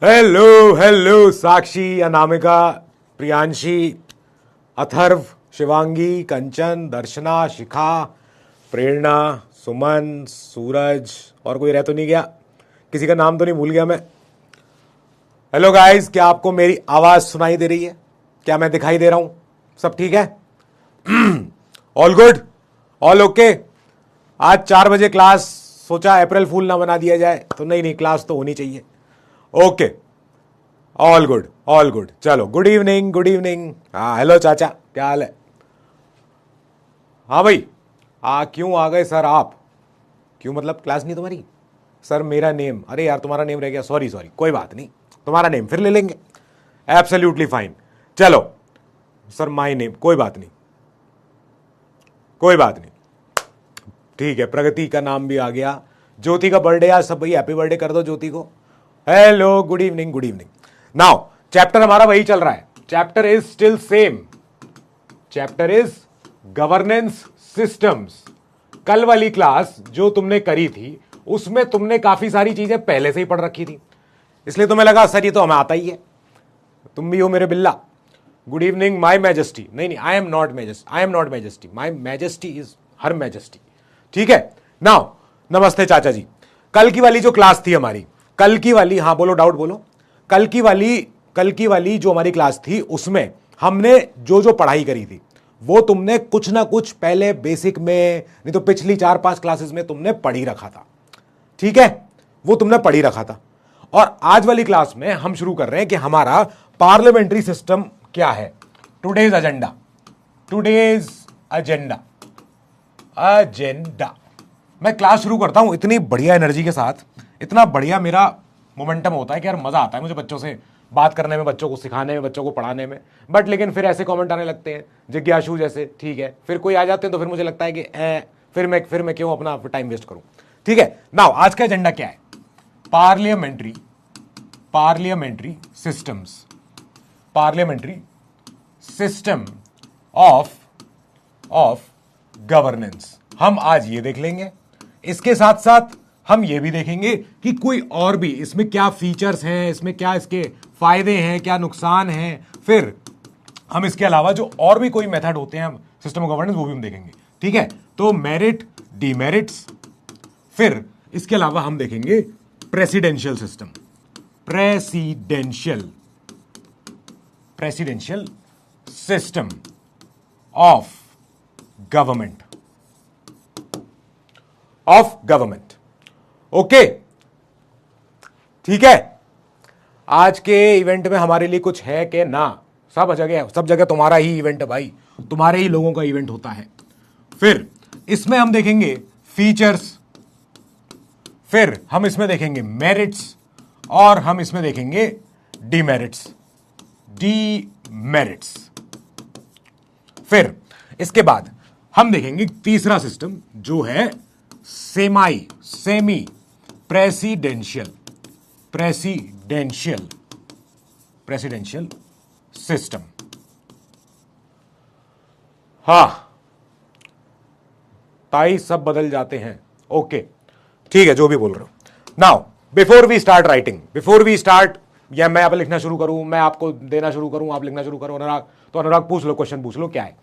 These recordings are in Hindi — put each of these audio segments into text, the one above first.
हेलो हेलो साक्षी, अनामिका, प्रियांशी, अथर्व, शिवांगी, कंचन, दर्शना, शिखा, प्रेरणा, सुमन, सूरज, और कोई रह तो नहीं गया? किसी का नाम तो नहीं भूल गया मैं? हेलो गाइस, क्या आपको मेरी आवाज सुनाई दे रही है? क्या मैं दिखाई दे रहा हूं? सब ठीक है? All good, all okay. आज 4 बजे क्लास, सोचा अप्रैल फूल ना बना दिया जाए, तो नहीं, क्लास तो होनी चाहिए। Okay, all good all good. चलो, गुड इवनिंग गुड इवनिंग। हाँ, हेलो चाचा, क्या हाल है? हाँ भाई, क्यों आ गए सर आप? क्यों मतलब क्लास नहीं तुम्हारी? सर मेरा नेम, अरे यार तुम्हारा नेम रह गया, सॉरी सॉरी, कोई बात नहीं, तुम्हारा नेम फिर ले लेंगे, एब्सोल्युटली फाइन। चलो सर, माय नेम, कोई बात नहीं, कोई बात नहीं, ठीक है। प्रगति का नाम भी आ गया। ज्योति का बर्थडे आज, सब भाई हैप्पी बर्थडे कर दो ज्योति को। Hello, good evening good evening. Now chapter हमारा वही चल रहा है, chapter is still same, chapter is governance systems. कल वाली क्लास जो तुमने करी थी उसमें तुमने काफी सारी चीजें पहले से ही पढ़ रखी थी, इसलिए तुम्हें लगा सर ये तो हमें आता ही है। तुम भी हो मेरे बिल्ला। Good evening my majesty. नहीं, I am not majesty, I am not majesty, my majesty is her majesty. ठीक है। नाउ नमस्ते चाचा जी। कल की वाली जो क्लास थी हमारी, कल की वाली, हाँ बोलो, डाउट बोलो। कल की वाली जो हमारी क्लास थी उसमें हमने जो जो पढ़ाई करी थी वो तुमने कुछ ना कुछ पहले बेसिक में, नहीं तो पिछली 4-5 क्लासेस में तुमने पढ़ी रखा था। ठीक है, वो तुमने पढ़ी रखा था। और आज वाली क्लास में हम शुरू कर रहे हैं कि हमारा पार्लियामेंट्री सिस्टम क्या है। Today's agenda, today's agenda, agenda. मैं क्लास शुरू करता हूं इतनी बढ़िया एनर्जी के साथ, इतना बढ़िया मेरा मोमेंटम होता है कि यार मजा आता है मुझे बच्चों से बात करने में, बच्चों को सिखाने में, बच्चों को पढ़ाने में। बट लेकिन फिर ऐसे कमेंट आने लगते हैं जिज्ञासु जैसे, ठीक है, फिर कोई आ जाते हैं तो फिर मुझे लगता है कि फिर मैं क्यों अपना टाइम वेस्ट करूं। ठीक है। नाउ आज का एजेंडा क्या है? Parliamentary systems, parliamentary system of governance. हम आज ये देख लेंगे। इसके साथ साथ हम ये भी देखेंगे कि कोई और भी इसमें क्या फीचर्स हैं, इसमें क्या इसके फायदे हैं, क्या नुकसान हैं। फिर हम इसके अलावा जो और भी कोई मेथड होते हैं सिस्टम ऑफ गवर्नेंस, वो भी हम देखेंगे। ठीक है, तो मेरिट, डीमेरिट्स। फिर इसके अलावा हम देखेंगे presidential system, presidential system of government, okay. ठीक है। आज के इवेंट में हमारे लिए कुछ है कि ना? सब जगह तुम्हारा ही इवेंट है भाई, तुम्हारे ही लोगों का इवेंट होता है। फिर इसमें हम देखेंगे फीचर्स, फिर हम इसमें देखेंगे मेरिट्स, और हम इसमें देखेंगे डीमेरिट्स। फिर इसके बाद हम देखेंगे तीसरा सिस्टम जो है सेमी प्रेसिडेंशियल सिस्टम। हाँ ताई, सब बदल जाते हैं। ओके, ठीक है, जो भी बोल रहे हो। नाउ बिफोर वी स्टार्ट, या मैं अब लिखना शुरू करूं, मैं आपको देना शुरू करूं, आप लिखना शुरू करो। अनुराग, तो अनुराग पूछ लो, क्वेश्चन पूछ लो, क्या है।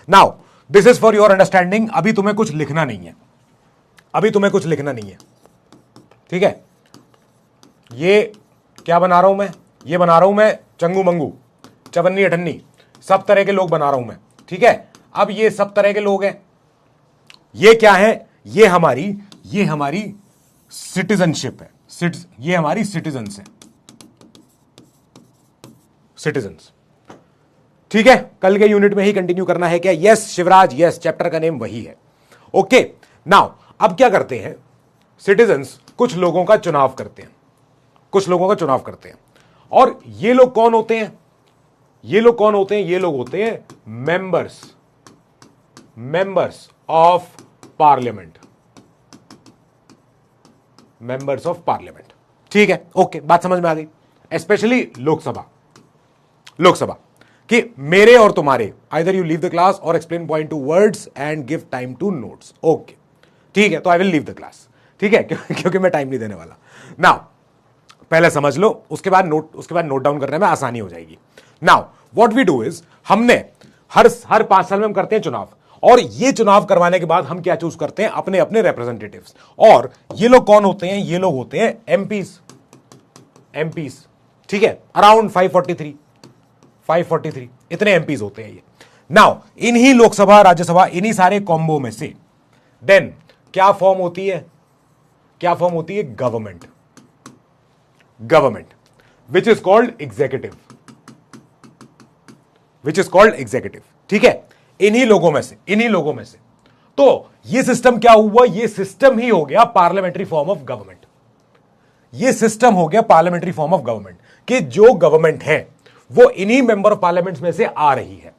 Now this is for your understanding. अभी तुम्हें कुछ लिखना नहीं है, ठीक है। ये क्या बना रहा हूं मैं? ये बना रहा हूं मैं चंगू मंगू, चवन्नी अठन्नी, सब तरह के लोग बना रहा हूं मैं। ठीक है। अब ये सब तरह के लोग हैं, ये क्या है? ये हमारी सिटीजनशिप है। ये हमारी सिटीजन्स है, सिटीजन्स। ठीक है, कल के यूनिट में ही कंटिन्यू करना है क्या? यस शिवराज, यस, चैप्टर का नेम वही है। ओके। नाउ अब क्या करते हैं, सिटीजन्स कुछ लोगों का चुनाव करते हैं, और ये लोग कौन होते हैं? ये लोग होते हैं मेंबर्स ऑफ पार्लियामेंट, ठीक है। ओके, बात समझ में आ गई। स्पेशली लोकसभा कि मेरे और तुम्हारे, either you leave the class और explain point to words and give time to notes. Okay, ठीक है, तो I will leave the class, ठीक है, क्योंकि मैं टाइम नहीं देने वाला। नाउ पहले समझ लो, उसके बाद नोट डाउन करने में आसानी हो जाएगी। Now what we do is, हमने हर 5 साल में हम करते हैं चुनाव, और ये चुनाव करवाने के बाद हम क्या चूज करते हैं, अपने अपने रिप्रेजेंटेटिव्स। और ये लोग कौन होते हैं, ये लोग होते हैं एमपीज, ठीक है, अराउंड 543 इतने एमपीज होते हैं ये। नाउ इन्हीं लोकसभा राज्यसभा इन्हीं सारे कॉम्बो में से देन क्या फॉर्म होती है, government which is called executive, ठीक है, इन्हीं लोगों में से। तो ये सिस्टम क्या हुआ, ये सिस्टम ही हो गया पार्लियामेंट्री फॉर्म ऑफ गवर्नमेंट, कि जो गवर्नमेंट है वो इन्हीं मेंबर ऑफ पार्लियामेंट में से आ रही है,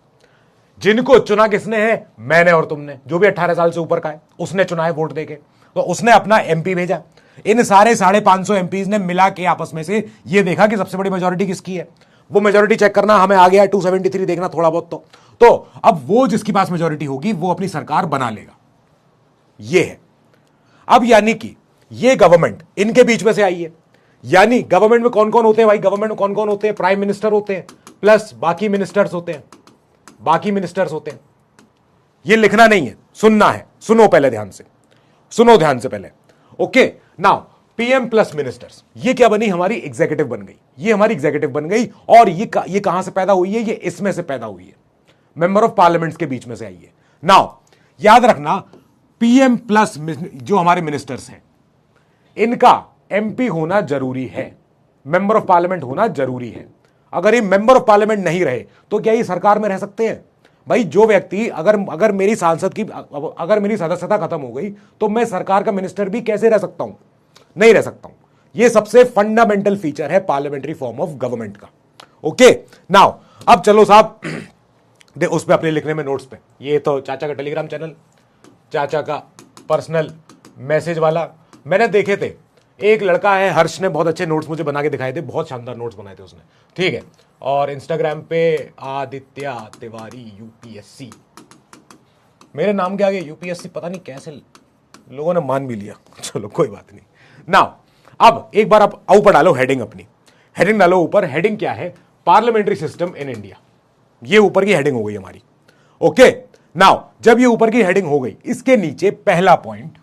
जिनको चुना किसने है, मैंने और तुमने, जो भी 18 साल से ऊपर का है उसने चुना है वोट देके, तो उसने अपना एमपी भेजा। इन सारे 550 एमपीज ने मिला के आपस में से ये देखा कि सबसे बड़ी मेजोरिटी किसकी है, वो मेजोरिटी चेक करना हमें आ गया 273 देखना थोड़ा बहुत। तो अब वो जिसके पास मेजोरिटी होगी वो अपनी सरकार बना लेगा, ये है। अब यानी कि ये गवर्नमेंट इनके बीच में से आई है, यानी गवर्नमेंट में कौन कौन होते हैं भाई, गवर्नमेंट में कौन कौन होते हैं, प्राइम मिनिस्टर होते हैं प्लस बाकी मिनिस्टर्स होते हैं, ये लिखना नहीं है, सुनना है, सुनो ध्यान से पहले। Okay, now PM plus ministers, ये क्या बनी, हमारी एग्जीक्यूटिव बन गई, और ये कहां से पैदा हुई है, ये इसमें से पैदा हुई है, मेंबर ऑफ पार्लियामेंट्स के बीच में से आई है। नाउ याद रखना, पीएम प्लस जो हमारे मिनिस्टर्स हैं, इनका एमपी होना जरूरी है, मेंबर ऑफ पार्लियामेंट होना जरूरी है। अगर ये मेंबर ऑफ पार्लियामेंट नहीं रहे तो क्या ये सरकार में रह सकते हैं भाई? जो व्यक्ति अगर मेरी सदस्यता खत्म हो गई तो मैं सरकार का मिनिस्टर भी कैसे रह सकता हूं? नहीं रह सकता हूं। ये सबसे फंडामेंटल फीचर है पार्लियामेंट्री फॉर्म ऑफ गवर्नमेंट का। ओके, नाउ अब चलो साहब उस पे अपने लिखने में नोट्स पे, ये तो चाचा का टेलीग्राम चैनल, चाचा का पर्सनल मैसेज वाला, मैंने देखे थे, एक लड़का है हर्ष ने बहुत अच्छे नोट्स मुझे बना के दिखाए थे, बहुत शानदार नोट्स बनाए थे उसने, ठीक है। और इंस्टाग्राम पे आदित्य तिवारी यूपीएससी, मेरे नाम के आगे यूपीएससी, पता नहीं कैसे लोगों ने मान भी लिया, चलो कोई बात नहीं। नाउ अब एक बार आप ऊपर डालो हेडिंग, अपनी हेडिंग डालो ऊपर। हेडिंग क्या है? पार्लियामेंट्री सिस्टम इन इंडिया, ये ऊपर की हेडिंग हो गई हमारी। ओके, नाउ जब ये ऊपर की हेडिंग हो गई, इसके नीचे पहला point,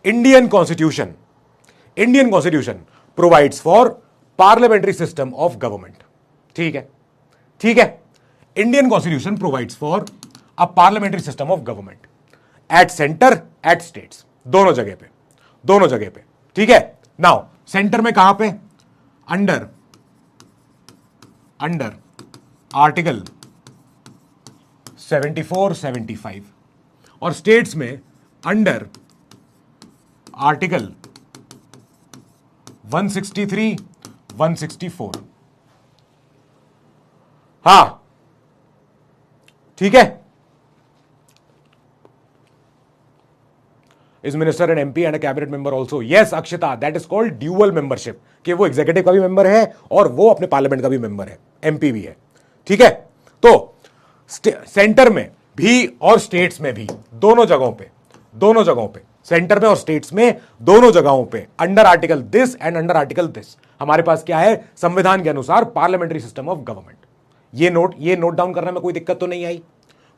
Indian constitution provides for parliamentary system of government. ठीक है, Indian constitution provides for a parliamentary system of government at centre at states, दोनों जगह पे। ठीक है, नाउ सेंटर में कहां पे? अंडर आर्टिकल 74-75, और स्टेट्स में अंडर आर्टिकल 163-164। हां, ठीक है। Is minister and MP and cabinet member also? Yes Akshita, that is called dual membership, कि वो एग्जीक्यूटिव का भी मेंबर है और वो अपने पार्लियामेंट का भी मेंबर है, एमपी भी है। ठीक है, तो सेंटर में भी और स्टेट्स में भी, दोनों जगहों पे, सेंटर में और स्टेट्स में दोनों जगहों पे, under article this and under article this, हमारे पास क्या है? संविधान के अनुसार पार्लियामेंट्री सिस्टम ऑफ गवर्नमेंट। ये नोट डाउन करने में कोई दिक्कत तो नहीं आई,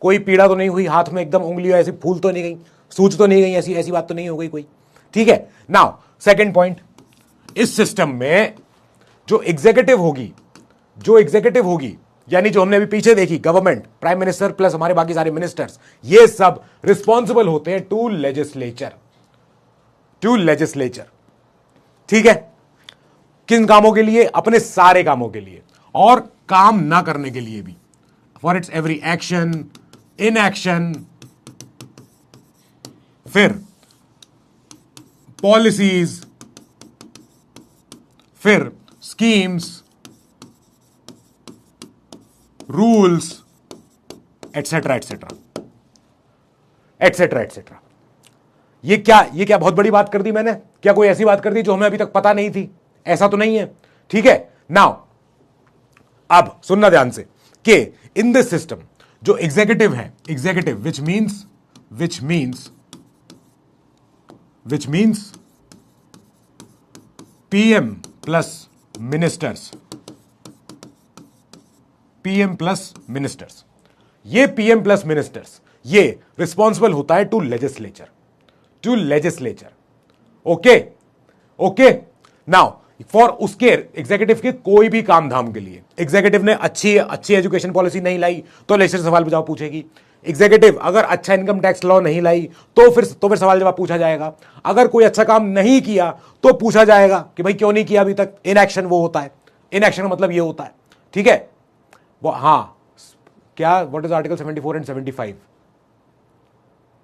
कोई पीड़ा तो नहीं हुई, हाथ में एकदम उंगली ऐसी फूल तो नहीं गई, सूज तो नहीं गई, ऐसी बात तो नहीं हो गई कोई? ठीक है, नाउ सेकंड पॉइंट, इस सिस्टम में जो एग्जीक्यूटिव होगी, यानी जो हमने अभी पीछे देखी, गवर्नमेंट, प्राइम मिनिस्टर प्लस हमारे बाकी सारे मिनिस्टर्स, ये सब रिस्पॉन्सिबल होते हैं टू लेजिस्लेचर। ठीक है, किन कामों के लिए? अपने सारे कामों के लिए, और काम ना करने के लिए भी, for its every action, in action, फिर पॉलिसीज, फिर स्कीम्स, रूल्स, एटसेट्रा। ये क्या बहुत बड़ी बात कर दी मैंने? क्या कोई ऐसी बात कर दी जो हमें अभी तक पता नहीं थी? ऐसा तो नहीं है। ठीक है, नाउ अब सुनना ध्यान से कि इन दिस सिस्टम जो एग्जीक्यूटिव है, which means PM plus ministers, PM plus ministers, ये पीएम प्लस मिनिस्टर्स ये रिस्पॉन्सिबल होता है to legislature, to legislature. Okay okay, now for उसके एग्जीक्यूटिव के कोई भी काम धाम के लिए, एग्जीक्यूटिव ने अच्छी अच्छी एजुकेशन पॉलिसी नहीं लाई तो लेजिस्लेचर सवाल जवाब पूछेगी। एग्जीक्यूटिव अगर अच्छा इनकम टैक्स लॉ नहीं लाई तो फिर सवाल जवाब पूछा जाएगा। अगर कोई अच्छा काम नहीं किया तो पूछा जाएगा कि भाई क्यों नहीं किया अभी तक। इनएक्शन वो होता है, इनएक्शन का मतलब ये होता है, ठीक है। वो हाँ, क्या व्हाट इज आर्टिकल 74 एंड 75?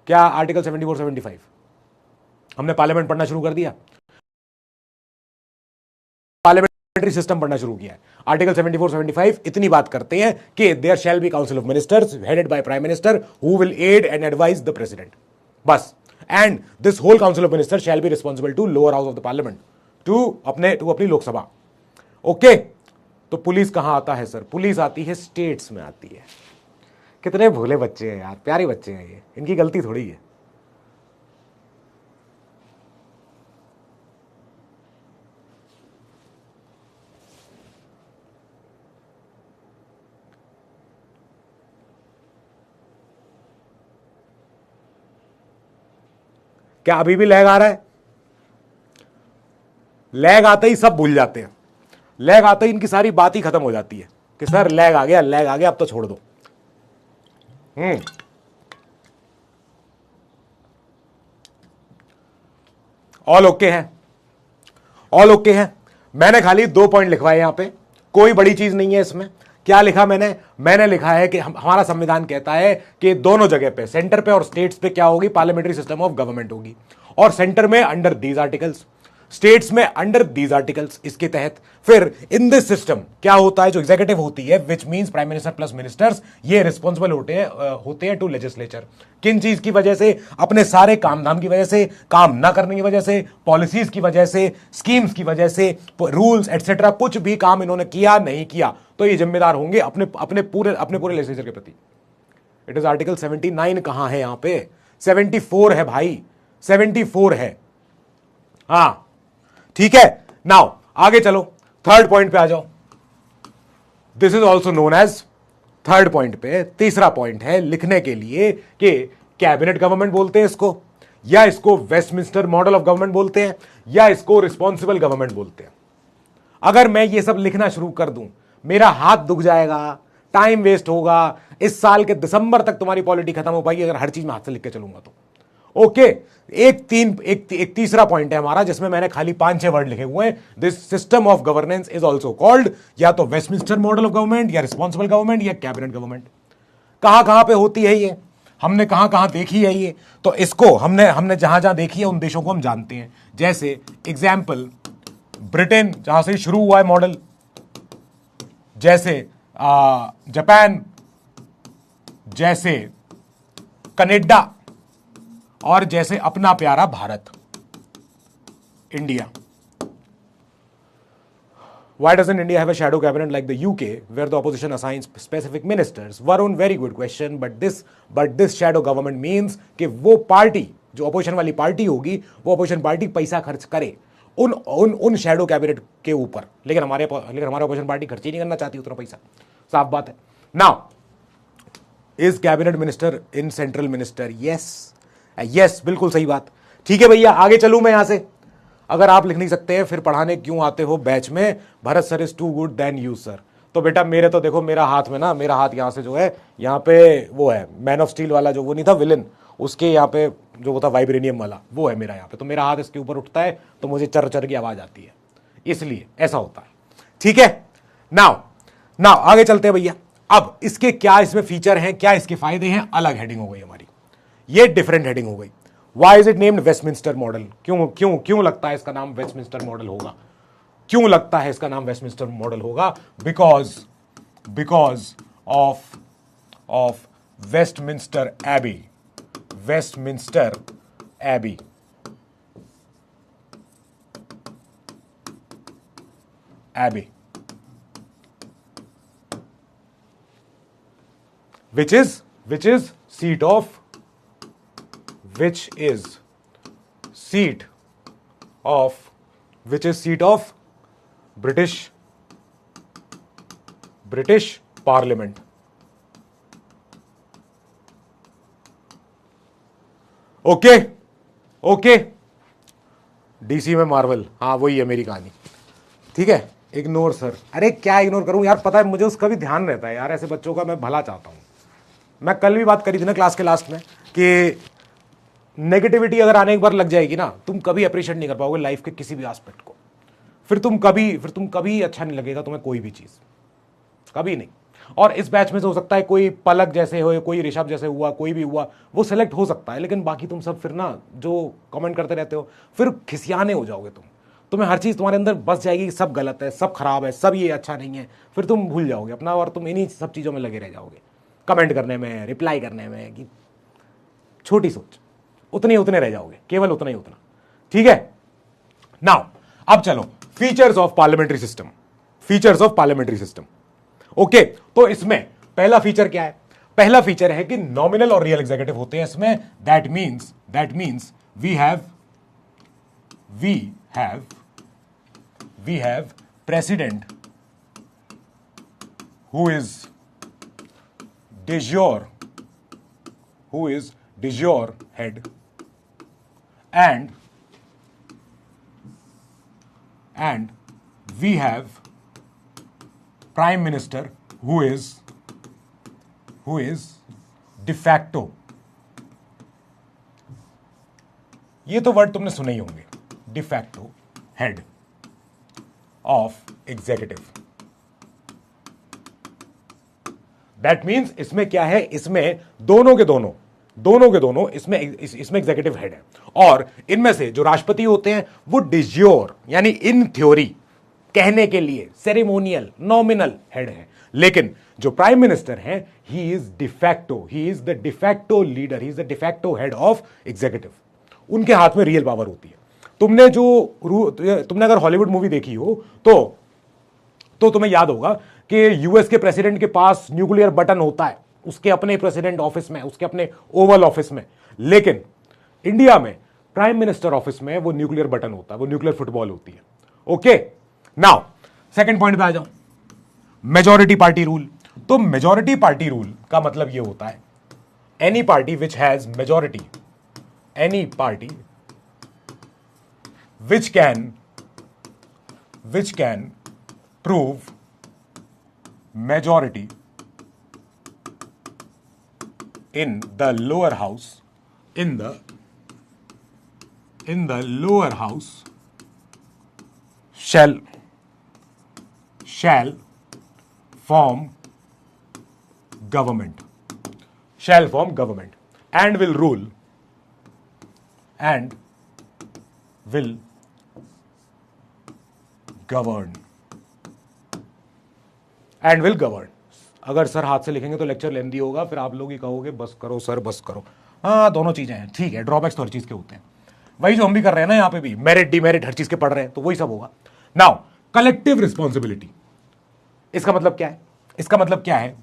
क्या आर्टिकल 74 75? हमने पार्लियामेंट पढ़ना शुरू कर दिया, पार्लियामेंट्री सिस्टम पढ़ना शुरू किया है। आर्टिकल 74 75 इतनी बात करते हैं कि there shall be council of ministers headed by prime minister who will aid and advise the president, बस। And this whole council of minister shall be responsible to lower house of the parliament, to अपनी लोकसभा। ओके, तो पुलिस कहां आता है सर? पुलिस आती है स्टेट्स में आती है। कितने भोले बच्चे हैं यार, प्यारे बच्चे हैं ये, इनकी गलती थोड़ी है। क्या अभी भी लैग आ रहा है? लैग आते ही सब भूल जाते हैं, लैग आते ही इनकी सारी बात ही खत्म हो जाती है कि सर लैग आ गया, लैग आ गया, अब तो छोड़ दो। ऑल ओके है, ऑल ओके है। मैंने खाली 2 पॉइंट लिखवाए यहां पे, कोई बड़ी चीज नहीं है इसमें। क्या लिखा मैंने लिखा है कि हमारा संविधान कहता है कि दोनों जगह पे, सेंटर पे और स्टेट्स पे क्या होगी? पार्लियामेंट्री सिस्टम ऑफ गवर्नमेंट होगी। और सेंटर में अंडर दीज आर्टिकल्स, स्टेट्स में अंडर दीज आर्टिकल्स। इसके तहत फिर इन दिस सिस्टम क्या होता है? जो एग्जीक्यूटिव होती है which means prime minister plus ministers, ये रिस्पॉन्सिबल होते हैं टू लेजिस्लेचर। किन चीज की वजह से? अपने सारे काम धाम की वजह से, काम ना करने की वजह से, पॉलिसीज की वजह से, स्कीम्स की वजह से, रूल्स एटसेट्रा, कुछ भी काम इन्होंने किया नहीं किया तो ये जिम्मेदार होंगे अपने पूरे लेजिस्लेचर के प्रति। It is article 79। कहां है यहां पे? 74 है भाई, 74 है। हाँ ठीक है। नाउ आगे चलो, थर्ड पॉइंट पे आ जाओ। This is also known as, third point पे तीसरा पॉइंट है लिखने के लिए कि कैबिनेट गवर्नमेंट बोलते हैं इसको, या इसको वेस्टमिंस्टर मॉडल ऑफ गवर्नमेंट बोलते हैं, या इसको रिस्पॉन्सिबल गवर्नमेंट बोलते हैं। अगर मैं ये सब लिखना शुरू कर दूं मेरा हाथ दुख जाएगा, टाइम वेस्ट होगा। इस साल के दिसंबर तक तुम्हारी पॉलिटी खत्म हो पाएगी अगर हर चीज में हाथ से लिख के चलूंगा तो। ओके, एक तीसरा पॉइंट है हमारा जिसमें मैंने खाली 5-6 वर्ड लिखे हुए हैं। This system of governance is also called या तो वेस्टमिंस्टर मॉडल ऑफ गवर्नमेंट, या रिस्पॉन्सिबल गवर्नमेंट, या कैबिनेट गवर्नमेंट। कहां कहां पे होती है ये, हमने कहां कहां देखी है ये, तो इसको हमने जहां जहां देखी है उन देशों को हम जानते हैं। जैसे एग्जाम्पल ब्रिटेन, जहां से शुरू हुआ है मॉडल, जैसे जापान, जैसे कनाडा, और जैसे अपना प्यारा Bharat, India. Why doesn't India have a shadow cabinet like the UK, where the opposition assigns specific ministers? Varun, very good question, but this shadow government means कि वो पार्टी, जो अपोजिशन वाली पार्टी होगी, वो अपोजिशन पार्टी पैसा खर्च करे उन शैडो कैबिनेट के ऊपर। लेकिन हमारे अपोजिशन पार्टी खर्च ही नहीं करना चाहती उतना पैसा, साफ बात है। Now, is cabinet minister in central minister? Yes, बिल्कुल सही बात। ठीक है भैया, आगे चलूं मैं यहां से। अगर आप लिख नहीं सकते हैं फिर पढ़ाने क्यों आते हो बैच में? Bharat sir is too good than you sir. तो बेटा मेरे तो देखो, मेरा हाथ में ना, मेरा हाथ यहां से जो है, यहां पे वो है मैन ऑफ स्टील वाला, जो वो नहीं था विलन, उसके यहाँ पे जो वो था वाइब्रेनियम वाला, वो है मेरा यहाँ पे। तो मेरा हाथ इसके ऊपर उठता है तो मुझे चर चर की आवाज आती है, इसलिए ऐसा होता है। ठीक है, नाउ आगे चलते हैं भैया। अब इसके क्या इसमें फीचर हैं, क्या इसके फायदे हैं, अलग हेडिंग हो गई हमारी, ये डिफरेंट हेडिंग हो गई। Why is it named Westminster model? क्यों लगता है इसका नाम वेस्टमिंस्टर मॉडल होगा? क्यों लगता है इसका नाम वेस्टमिंस्टर मॉडल होगा? Because of Westminster Abbey, Westminster Abbey, which is seat of which is seat of British parliament. Okay okay, DC में मार्वल, हाँ वही है मेरी कहानी। ठीक है, इग्नोर सर। अरे क्या इग्नोर करूं यार, पता है मुझे उसका भी ध्यान रहता है यार, ऐसे बच्चों का मैं भला चाहता हूं। मैं कल भी बात करी थी ना क्लास के लास्ट में कि नेगेटिविटी अगर आने एक बार लग जाएगी ना, तुम कभी अप्रिशिएट नहीं कर पाओगे लाइफ के किसी भी एस्पेक्ट को। फिर तुम कभी अच्छा नहीं लगेगा तुम्हें कोई भी चीज, कभी नहीं। और इस बैच में से हो सकता है कोई पलक जैसे हो, कोई ऋषभ जैसे हुआ, कोई भी हुआ, वो सिलेक्ट हो सकता है, लेकिन बाकी तुम सब फिर ना जो कमेंट करते रहते हो फिर खिसियाने हो जाओगे तुम्हें हर चीज तुम्हारे अंदर बस जाएगी कि सब गलत है, सब खराब है, सब ये अच्छा नहीं है, फिर तुम भूल जाओगे अपना और तुम इन्हीं सब चीजों में लगे रह जाओगे, कमेंट करने में, रिप्लाई करने में, कि छोटी सोच, उतने रह जाओगे, केवल उतना ही उतना। ठीक है, नाउ अब चलो features of parliamentary system, features of parliamentary system. Okay, तो इसमें पहला फीचर क्या है? पहला फीचर है कि नॉमिनल और रियल एग्जीक्यूटिव होते हैं इसमें। That means we have president who is de jure head, and we have prime minister who is de facto। ये तो वर्ड तुमने सुने ही होंगे, de facto head of executive। That means इसमें क्या है, इसमें दोनों के दोनों इसमें एग्जीक्यूटिव हेड है, और इनमें से जो राष्ट्रपति होते हैं वो डिज्योर यानी इन थ्योरी कहने के लिए सेरेमोनियल नॉमिनल हेड है, लेकिन जो प्राइम मिनिस्टर हैं he is de facto, he is the de facto leader, he is the de facto head of executive. उनके हाथ में रियल पावर होती है। तुमने अगर हॉलीवुड मूवी देखी हो तो तुम्हें याद होगा कि यूएस के प्रेसिडेंट के पास न्यूक्लियर बटन होता है उसके अपने प्रेसिडेंट ऑफिस में, उसके अपने ओवल ऑफिस में, लेकिन इंडिया में प्राइम मिनिस्टर ऑफिस में वो न्यूक्लियर बटन होता है, वो न्यूक्लियर फुटबॉल होती है। ओके, नाउ सेकंड पॉइंट पे आ जाओ, मेजॉरिटी पार्टी रूल। तो मेजॉरिटी पार्टी रूल का मतलब ये होता है any party which has majority, any party which can prove majority in the lower house shall form government and will rule and will govern। And will govern. अगर सर हाथ से लिखेंगे तो लेक्चर लेंदी होगा, फिर आप लोग ही कहोगे बस करो सर बस करो। हाँ दोनों चीजें हैं, ठीक है, ड्रॉबैक्स तो हर चीज के होते हैं, वही जो हम भी कर रहे हैं ना यहाँ पे भी, मेरिट डिमेरिट हर चीज के पढ़ रहे हैं, तो वही सब होगा। नाउ कलेक्टिव रिस्पॉन्सिबिलिटी, इसका मतलब क्या है? इसका मतलब क्या है,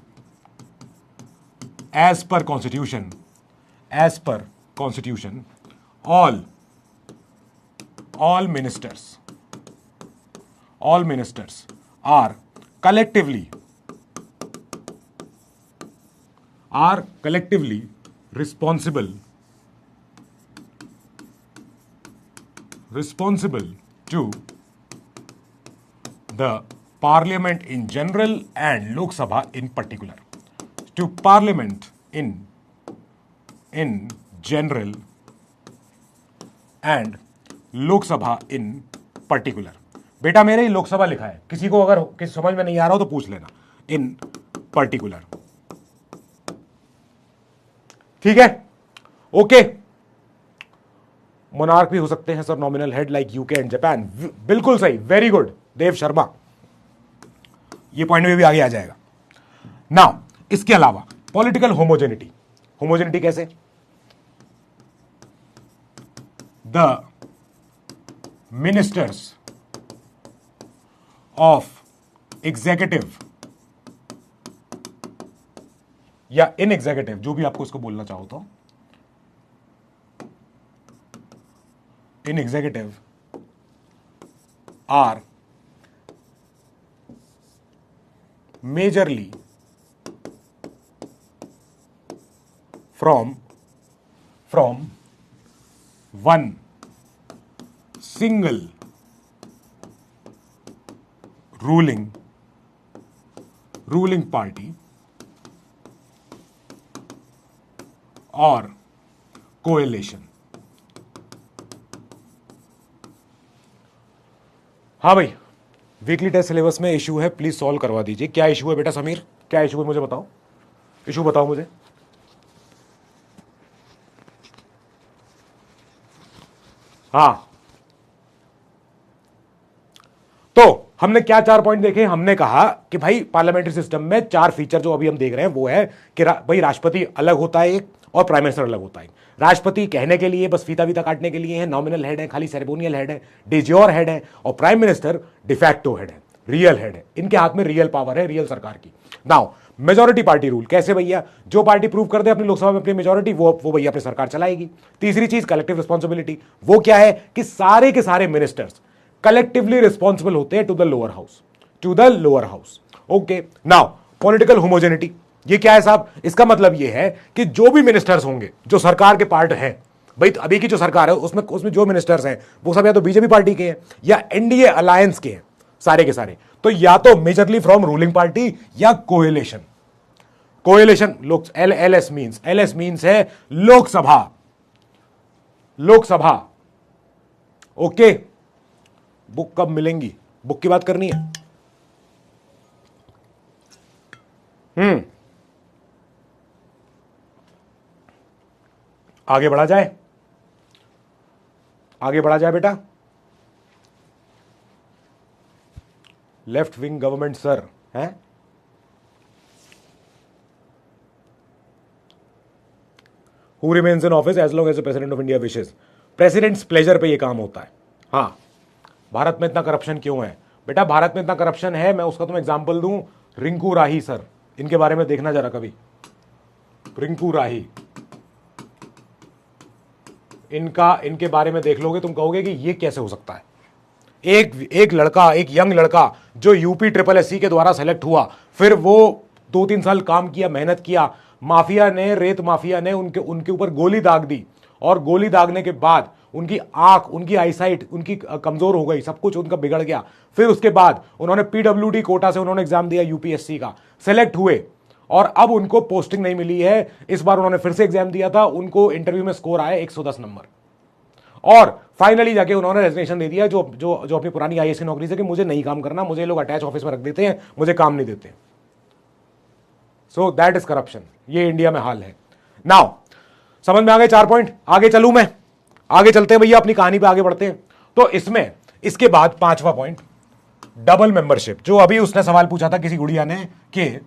एज पर constitution all ministers are collectively responsible to the parliament in general and Lok Sabha in particular, to parliament in general and Lok Sabha in particular। बेटा मेरे ही लोकसभा लिखा है, किसी को अगर किसी समझ में नहीं आ रहा हो तो पूछ लेना, इन पर्टिकुलर। ठीक है, ओके। मोनार्क भी हो सकते हैं sir nominal head like UK and Japan, बिल्कुल सही, वेरी गुड देव शर्मा, ये पॉइंट में भी आगे आ जाएगा। नाउ इसके अलावा पॉलिटिकल होमोजेनिटी कैसे? द मिनिस्टर्स ऑफ एग्जीक्यूटिव या इन एग्जीक्यूटिव, जो भी आपको इसको बोलना चाहो तो, इन executive are majorly from one single ruling party or coalition। हाँ भाई, वीकली टेस्ट सिलेबस में इशू है, प्लीज सॉल्व करवा दीजिए। क्या इशू है बेटा समीर, क्या इशू है मुझे बताओ, इशू बताओ मुझे। हाँ, तो हमने क्या 4 पॉइंट देखे। हमने कहा कि भाई पार्लियामेंट्री सिस्टम में 4 फीचर जो अभी हम देख रहे हैं वो है कि भाई राष्ट्रपति अलग होता है एक, और प्राइम मिनिस्टर अलग होता है। राष्ट्रपति कहने के लिए बस फीता वीता काटने के लिए है, नॉमिनल हेड है, खाली सेरेमोनियल हेड है, डिज्योर हेड है, और प्राइम मिनिस्टर डिफैक्टो हेड है, रियल हेड है। इनके हाथ में रियल पावर है, रियल सरकार की। नाउ मेजोरिटी पार्टी रूल कैसे भैया, जो पार्टी प्रूव कर दे अपनी लोकसभा में अपनी मेजोरिटी, वो भैया अपनी सरकार चलाएगी। तीसरी चीज कलेक्टिव रिस्पॉन्सिबिलिटी, वो क्या है कि सारे के सारे मिनिस्टर्स कलेक्टिवली रिस्पॉन्सिबल होते हैं to the lower house. Okay, now political homogeneity, ये क्या है साहब, इसका मतलब ये है कि जो भी मिनिस्टर्स होंगे जो सरकार के पार्ट हैं, भाई अभी की जो सरकार है उसमें जो मिनिस्टर्स हैं वो सब या तो बीजेपी पार्टी के हैं या एनडीए अलायंस के हैं, सारे के सारे। तो या तो मेजरली फ्रॉम रूलिंग पार्टी या कोएलिशन। लोक एलएस मींस है लोकसभा। ओके, बुक कब मिलेंगी, बुक की बात करनी है। आगे बढ़ा जाए बेटा। लेफ्ट विंग गवर्नमेंट सर है, who remains in office as long as the president of India wishes. President's pleasure पे ये काम होता है। हाँ, भारत में इतना करप्शन क्यों है बेटा, भारत में इतना करप्शन है, मैं उसका तुम्हें एग्जांपल दूं, रिंकू राही सर, इनके बारे में देखना जरा कभी। रिंकू राही, इनके बारे में देख लोगे तुम कहोगे कि ये कैसे हो सकता है। एक लड़का, एक यंग लड़का जो यूपी ट्रिपल एससी के द्वारा सेलेक्ट हुआ, फिर वो 2-3 साल काम किया, मेहनत किया, रेत माफिया ने उनके ऊपर गोली दाग दी, और गोली दागने के बाद उनकी आंख, उनकी आईसाइट उनकी कमजोर हो गई, सब कुछ उनका बिगड़ गया। फिर उसके बाद उन्होंने पीडब्ल्यूडी कोटा से उन्होंने एग्जाम दिया, यूपीएससी का, सेलेक्ट हुए, और अब उनको पोस्टिंग नहीं मिली है। इस बार उन्होंने फिर से एग्जाम दिया था, उनको इंटरव्यू में स्कोर आया 110 नंबर, और फाइनली जाके उन्होंने रेजिग्नेशन दे दिया जो जो जो अपनी पुरानी आईएएस की नौकरी से, कि मुझे नहीं काम करना, मुझे लोग अटैच ऑफिस में रख देते हैं, मुझे काम नहीं देते। सो दैट इज करप्शन, ये इंडिया में हाल है। नाउ समझ में आ गए 4 पॉइंट। आगे चलूं मैं, आगे चलते हैं भैया, अपनी कहानी पे आगे बढ़ते हैं। तो इसमें इसके बाद 5वां पॉइंट, डबल मेंबरशिप। जो अभी उसने सवाल पूछा था किसी गुड़िया ने कि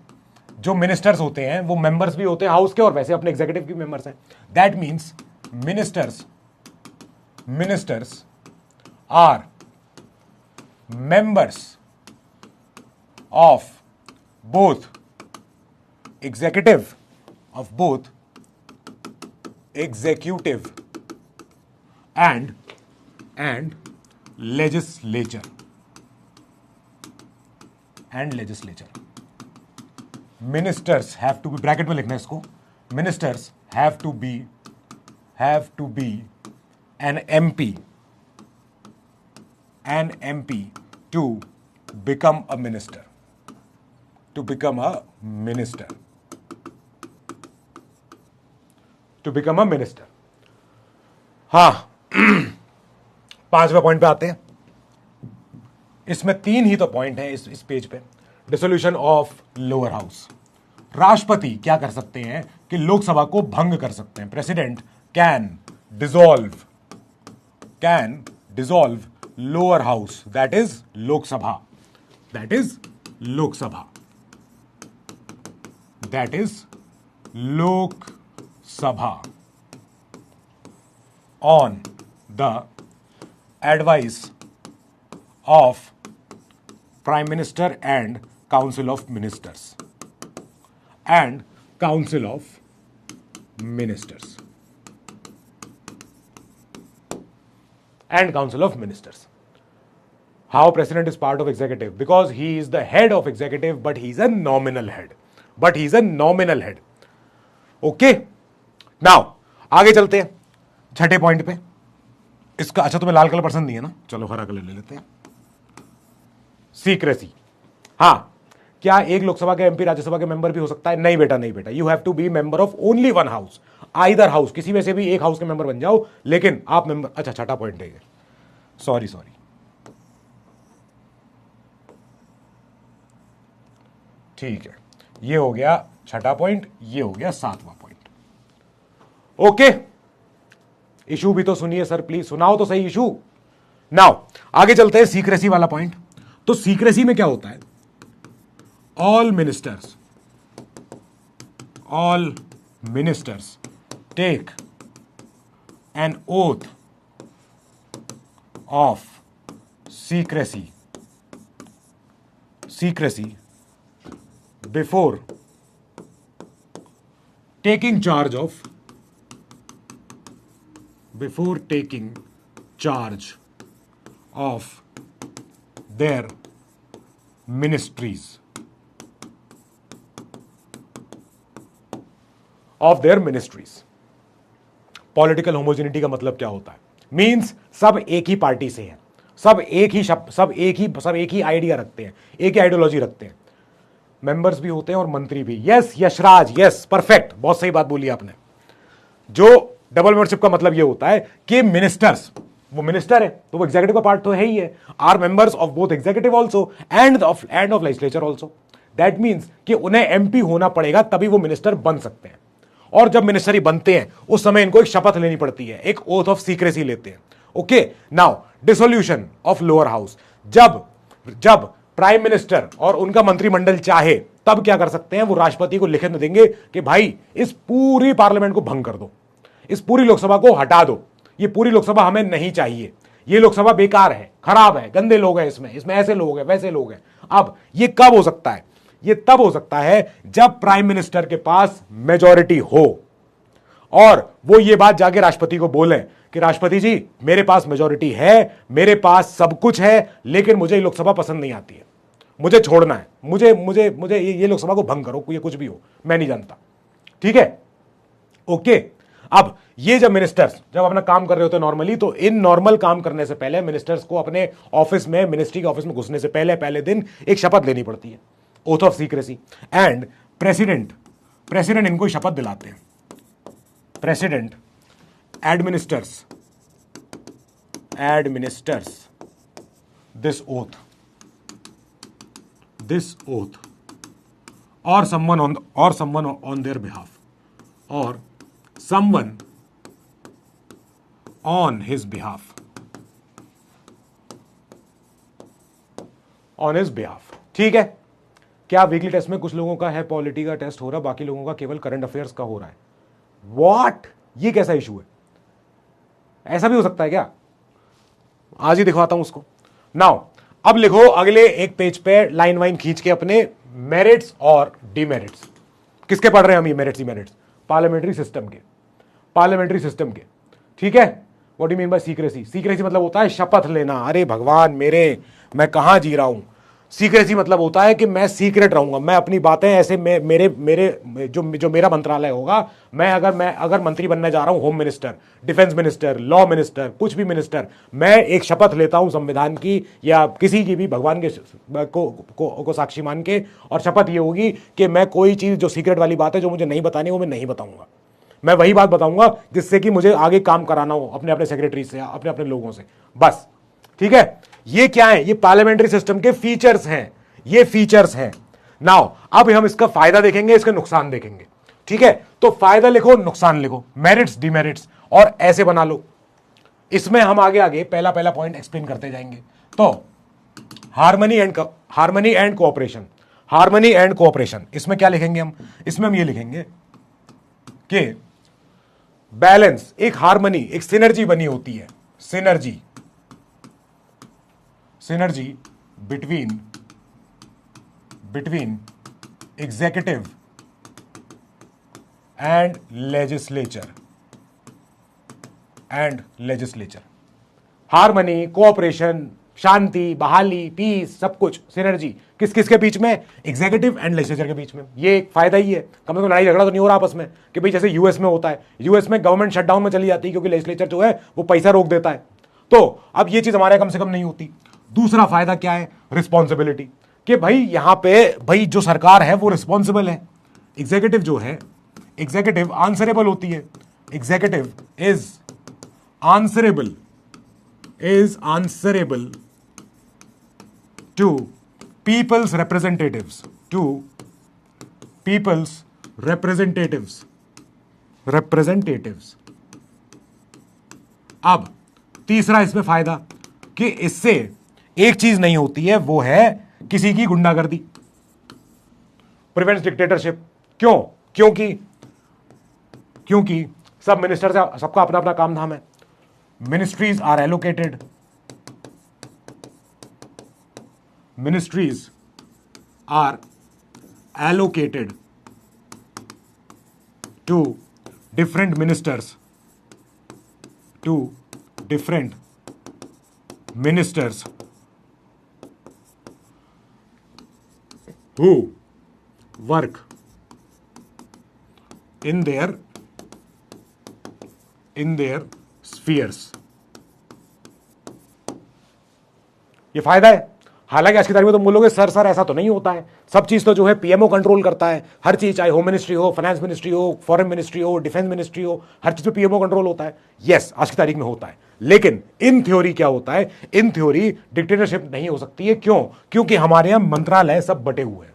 जो मिनिस्टर्स होते हैं वो मेंबर्स भी होते हैं हाउस के, और वैसे अपने एग्जीक्यूटिव के मेंबर्स हैं। That means ministers are members of both executive and legislature ministers have to be, bracket में लिखना है इसको, ministers have to be an MP to become a minister, to become a minister. हाँ, 5वें पॉइंट पे आते हैं। इसमें 3 ही तो पॉइंट है इस पेज पे। डिसोल्यूशन ऑफ लोअर हाउस, राष्ट्रपति क्या कर सकते हैं कि लोकसभा को भंग कर सकते हैं। President can dissolve lower house, that is Lok Sabha, on the advice of Prime Minister and Council of Ministers. How president is part of executive? Because he is the head of executive, but he is a nominal head. But he is a nominal head. Okay? Now, आगे चलते हैं छठे पॉइंट पे. इसका अच्छा तुम्हें लाल कलर पसंद नहीं है ना, चलो हरा कलर ले लेते हैं. सीक्रेसी. हाँ, क्या एक लोकसभा के एमपी राज्यसभा के मेंबर भी हो सकता है? नहीं बेटा, नहीं बेटा. You have to be member of only one house. Either house, किसी में से भी एक हाउस के मेंबर बन जाओ, लेकिन आप मेंबर. अच्छा, छठा पॉइंट है ये. सॉरी. ठीक है, ये हो गया छठा पॉइंट, ये हो गया सातवां पॉइंट. ओके, इशू भी तो सुनिए सर, प्लीज सुनाओ तो सही इशू. नाउ आगे चलते हैं सीक्रेसी वाला पॉइंट. तो सीक्रेसी में क्या होता है? All ministers take an oath of secrecy before taking charge of their ministries. Political homogeneity का मतलब क्या होता है? मींस सब एक ही पार्टी से हैं, सब एक ही आइडिया रखते हैं, एक ही आइडियोलॉजी रखते हैं. मेंबर्स भी होते हैं और मंत्री भी. यस यशराज, यस, परफेक्ट, बहुत सही बात बोली आपने. जो डबल मेंबरशिप का मतलब यह होता है कि मिनिस्टर्स, वो मिनिस्टर है तो वो एग्जीक्यूटिव का पार्ट तो है ही है, are members of both executive also and of legislature also. That means कि उन्हें एमपी होना पड़ेगा तभी वो मिनिस्टर बन सकते हैं. और जब मिनिस्टर ही बनते हैं उस समय इनको एक शपथ लेनी पड़ती है, एक ओथ ऑफ सीक्रेसी लेते हैं. Okay, now dissolution of lower house. जब प्राइम मिनिस्टर और उनका मंत्रिमंडल चाहे तब क्या कर सकते हैं? वो राष्ट्रपति को लिखित में देंगे कि भाई इस पूरी पार्लियामेंट को भंग कर दो, इस पूरी लोकसभा को हटा दो, ये पूरी लोकसभा हमें नहीं चाहिए, ये लोकसभा बेकार है, खराब है, गंदे लोग हैं इसमें ऐसे लोग हैं, वैसे लोग हैं. अब ये कब हो सकता है? ये तब हो सकता है जब प्राइम मिनिस्टर के पास मेजॉरिटी हो और वो ये बात जाके राष्ट्रपति को बोले कि राष्ट्रपति जी, मेरे पास मेजॉरिटी है, मेरे पास सब कुछ है, लेकिन मुझे ये लोकसभा पसंद नहीं आती है, मुझे छोड़ना है, मुझे ये लोकसभा को भंग करो, ये कुछ भी हो, मैं नहीं जानता. ठीक है, ओके. अब ये जब मिनिस्टर्स जब अपना काम कर रहे होते हैं नॉर्मली, तो इन नॉर्मल काम करने से पहले मिनिस्टर्स को अपने ऑफिस में, मिनिस्ट्री के ऑफिस में घुसने से पहले दिन एक शपथ लेनी पड़ती है, oath of secrecy. And president इनको शपथ दिलाते हैं. President administers this oath or someone on their behalf, or someone on his behalf. ठीक है. क्या वीकली टेस्ट में कुछ लोगों का है पॉलिटी का टेस्ट हो रहा, बाकी लोगों का केवल करंट अफेयर्स का हो रहा है? व्हाट, ये कैसा इशू है? ऐसा भी हो सकता है क्या? आज ही दिखवाता हूं उसको. नाउ अब लिखो अगले एक पेज पे लाइन वाइन खींच के अपने मेरिट्स और डिमेरिट्स. किसके पढ़ रहे हैं हम ये मेरिट्स डिमेरिट्स? पार्लियामेंट्री सिस्टम के. ठीक है. What do mean by secrecy? Secrecy मतलब होता है शपथ लेना. अरे भगवान मेरे, मैं कहां जी रहा हूं. सीक्रेसी मतलब होता है कि मैं सीक्रेट रहूंगा, मैं अपनी बातें ऐसे मेरे जो मेरा मंत्रालय होगा, मैं अगर मंत्री बनने जा रहा हूं, home minister, defence minister, law minister, कुछ भी मिनिस्टर, मैं एक शपथ लेता हूं संविधान की या किसी की भी, भगवान के को साक्षी मान के, और शपथ ये होगी कि मैं कोई चीज जो सीक्रेट वाली बात है जो मुझे नहीं बतानी वो मैं नहीं बताऊंगा. मैं वही बात बताऊंगा जिससे कि मुझे आगे काम कराना हो अपने सेक्रेटरी से, अपने लोगों से, बस. ठीक है. ये क्या है? ये पार्लियामेंट्री सिस्टम के फीचर्स हैं. ये फीचर्स हैं. नाउ अब हम इसका फायदा देखेंगे, इसका नुकसान देखेंगे. ठीक है. तो फायदा लिखो, नुकसान लिखो, मेरिट्स डिमेरिट्स, और ऐसे बना लो. इसमें हम आगे पहला पॉइंट एक्सप्लेन करते जाएंगे. तो हार्मनी एंड कोऑपरेशन, इसमें क्या लिखेंगे हम? इसमें हम ये लिखेंगे कि बैलेंस, एक हार्मनी, एक सिनर्जी बनी होती है. Synergy between executive and legislature. Harmony, cooperation, शांति, बहाली, पीस, सब कुछ सिनर्जी किस किस के बीच में? एग्जीक्यूटिव एंड लेजिस्लेचर के बीच में। ये एक फायदा ही है, कम से कम लड़ाई झगड़ा तो नहीं हो रहा आपस में कि भाई जैसे यूएस में होता है। यूएस में गवर्नमेंट शटडाउन में चली जाती है क्योंकि लेजिस्लेचर जो है वो पैसा रोक देता है। तो अब ये चीज हमारे कम से कम नहीं होती। दूसरा फायदा क्या है? रिस्पॉन्सिबिलिटी, कि भाई यहां पे भाई जो सरकार है वो रिस्पॉन्सिबल है। एग्जीक्यूटिव जो है, एग्जीक्यूटिव आंसरेबल होती है। Executive is answerable to people's representatives। अब तीसरा इसमें फायदा कि इससे एक चीज नहीं होती है, वो है किसी की गुंडागर्दी, प्रिवेंट्स डिक्टेटरशिप। क्यों? क्योंकि सब मिनिस्टर से सबका अपना अपना काम धाम है। Ministries are allocated to different ministers who work in their spheres। ये फायदा है। हालांकि आज की तारीख में तो बोलोगे सर ऐसा तो नहीं होता है, सब चीज तो जो है पीएमओ कंट्रोल करता है। हर चीज, चाहे होम मिनिस्ट्री हो, फाइनेंस मिनिस्ट्री हो, फॉरेन मिनिस्ट्री हो, डिफेंस मिनिस्ट्री हो, हर चीज पे पीएमओ कंट्रोल होता है। यस, आज की तारीख में होता है, लेकिन इन थ्योरी क्या होता है? इन थ्योरी डिक्टेटरशिप नहीं हो सकती है। क्यों? क्योंकि हमारे यहां मंत्रालय सब बटे हुए हैं।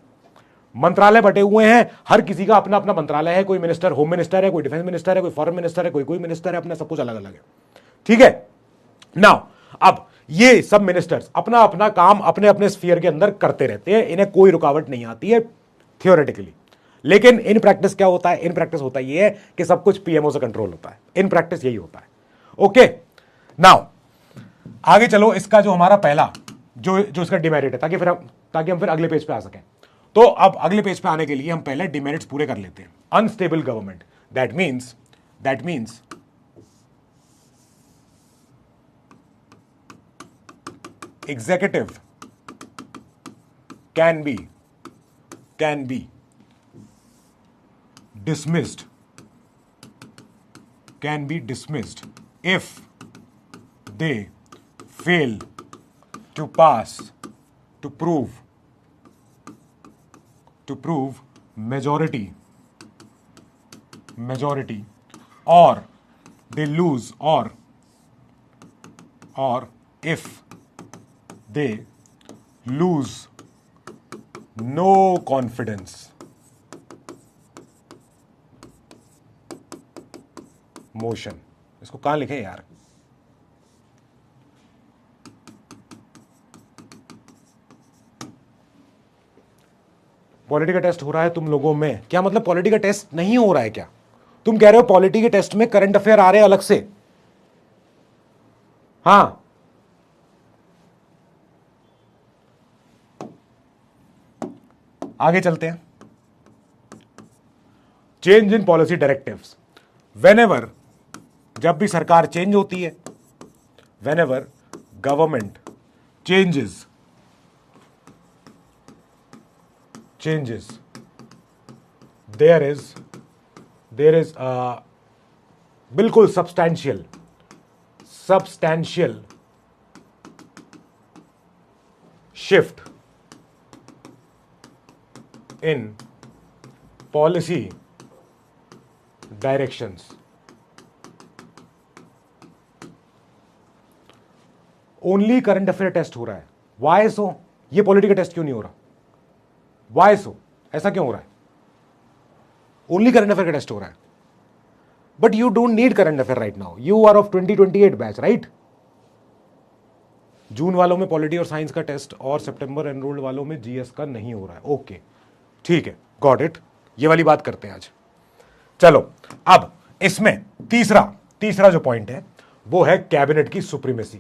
मंत्रालय बटे हुए हैं, हर किसी का अपना अपना मंत्रालय है। कोई मिनिस्टर होम मिनिस्टर है, कोई डिफेंस मिनिस्टर है, कोई फॉरेन मिनिस्टर है, कोई मिनिस्टर है, अपना सब कुछ अलग अलग है। ठीक है। नाउ अब ये सब मिनिस्टर्स अपना अपना काम अपने अपने स्फीयर के अंदर करते रहते हैं, इन्हें कोई रुकावट नहीं आती है थियोरेटिकली। लेकिन इन प्रैक्टिस क्या होता है? इन प्रैक्टिस होता ये है कि सब कुछ पीएमओ से कंट्रोल होता है। इन प्रैक्टिस यही होता है। ओके, नाउ आगे चलो। इसका जो हमारा पहला जो इसका डिमेरिट है, ताकि हम फिर अगले पेज पे आ सकें। तो अब अगले पेज पे आने के लिए हम पहले डिमेरिट्स पूरे कर लेते हैं। Unstable government, that means executive can be dismissed if they fail to prove majority, or they lose, or if they lose no confidence motion। इसको कहां लिखे यार? पॉलिटी का टेस्ट हो रहा है तुम लोगों में, क्या मतलब पॉलिटी का टेस्ट नहीं हो रहा है क्या? तुम कह रहे हो पॉलिटी के टेस्ट में करंट अफेयर आ रहे हैं अलग से। हाँ, आगे चलते हैं। Change in policy directives. Whenever, जब भी सरकार चेंज होती है, whenever government changes there is बिल्कुल substantial shift in policy directions। Only current affair test हो रहा है। Why so? ये पॉलिटिकल टेस्ट क्यों नहीं हो रहा? Why so? ऐसा क्यों हो रहा है? ओनली करंट अफेयर का टेस्ट हो रहा है। But you don't need current affair right now, you are of 2028 batch, right? जून वालों में पॉलिटी और साइंस का टेस्ट और सितंबर एनरोल्ड वालों में जीएस का नहीं हो रहा है। ओके, ठीक है, गॉट इट। ये वाली बात करते हैं आज। चलो, अब इसमें तीसरा जो पॉइंट है वो है कैबिनेट की सुप्रीमेसी।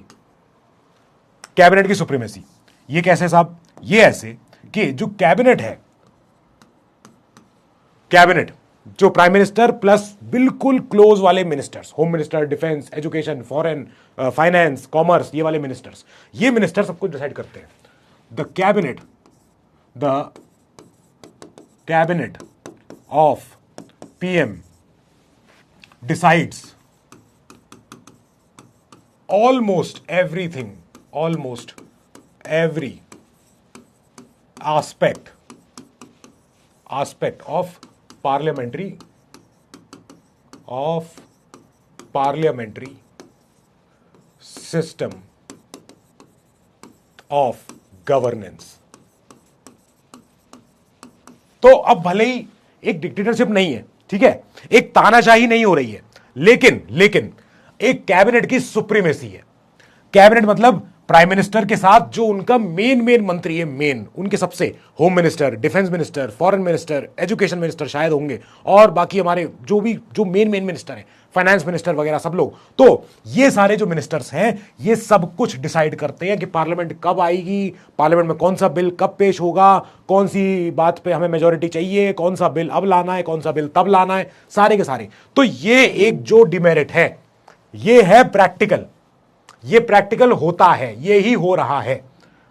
कैबिनेट की सुप्रीमेसी ये कैसे साहब? ये ऐसे कि जो कैबिनेट है, कैबिनेट जो प्राइम मिनिस्टर प्लस बिल्कुल क्लोज वाले ministers, home minister, defence, education, foreign, finance, commerce, ये वाले मिनिस्टर्स, ये मिनिस्टर सब कुछ डिसाइड करते हैं. The cabinet of PM decides almost everything, almost every aspect of parliamentary system of governance. तो अब भले ही एक डिक्टेटरशिप नहीं है, ठीक है, एक तानाशाही नहीं हो रही है, लेकिन एक कैबिनेट की सुप्रीमेसी है. कैबिनेट मतलब प्राइम मिनिस्टर के साथ जो उनका मेन मंत्री है, उनके सबसे home minister, defence minister, foreign minister, education minister शायद होंगे, और बाकी हमारे जो मेन मिनिस्टर हैं, फाइनेंस मिनिस्टर वगैरह सब लोग. तो ये सारे जो मिनिस्टर्स हैं ये सब कुछ डिसाइड करते हैं कि पार्लियामेंट कब आएगी, पार्लियामेंट में कौन सा बिल कब पेश होगा, कौन सी बात पे हमें मेजोरिटी चाहिए, कौन सा बिल अब लाना है, कौन सा बिल तब लाना है, सारे के सारे. तो ये एक जो डिमेरिट है, ये है प्रैक्टिकल, ये प्रैक्टिकल होता है, ये ही हो रहा है.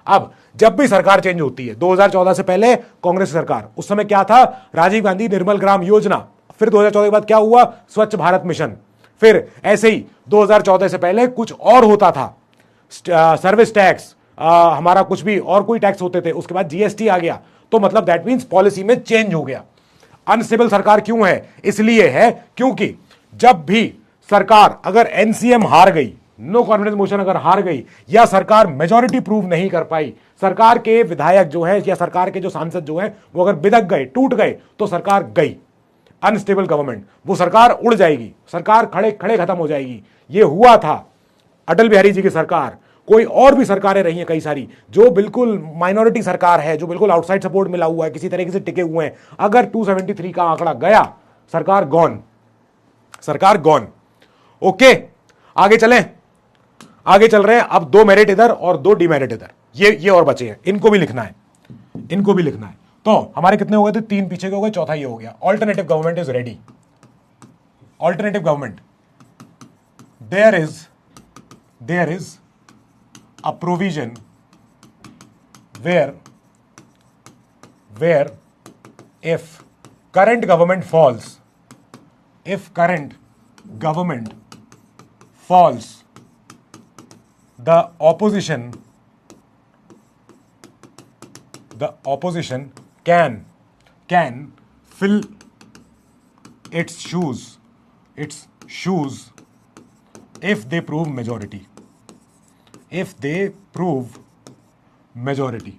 अब जब भी सरकार चेंज होती है, 2014 से पहले कांग्रेस सरकार, उस समय क्या था, राजीव गांधी निर्मल ग्राम योजना, फिर 2014 के बाद क्या हुआ, स्वच्छ भारत मिशन, फिर ऐसे ही 2014 से पहले कुछ और होता था, सर्विस टैक्स, हमारा कुछ भी और कोई टैक्स होते थे, उसके बाद जीएसटी आ गया. तो मतलब दैट मींस पॉलिसी में चेंज हो गया. अनस्टेबल सरकार क्यों है, इसलिए है क्योंकि जब भी सरकार अगर एनसीएम हार गई, नो कॉन्फिडेंस मोशन अगर हार गई, या सरकार मेजॉरिटी प्रूव नहीं कर पाई, सरकार के विधायक जो है या सरकार के जो सांसद जो है वो अगर बिदक गए, टूट गए, तो सरकार गई, अनस्टेबल गवर्नमेंट, वो सरकार उड़ जाएगी, सरकार खड़े खड़े खत्म हो जाएगी. ये हुआ था अटल बिहारी जी की सरकार, कोई और भी सरकारें रही हैं कई सारी, जो बिल्कुल माइनॉरिटी सरकार है, जो बिल्कुल आउटसाइड सपोर्ट मिला हुआ है, किसी तरीके से टिके हुए हैं, अगर 273 का आंकड़ा गया, सरकार गॉन, सरकार गॉन. ओके, आगे चलें, आगे चल रहे हैं. अब 2 मेरिट इधर और 2 डिमेरिट इधर, ये और बचे हैं, इनको भी लिखना है, इनको भी लिखना है. तो हमारे कितने हो गए थे, 3 पीछे के हो गए, चौथा ये हो गया. Alternative government is ready. Alternative government, there is a provision where if current government falls, the opposition can fill its shoes if they prove majority. If they prove majority.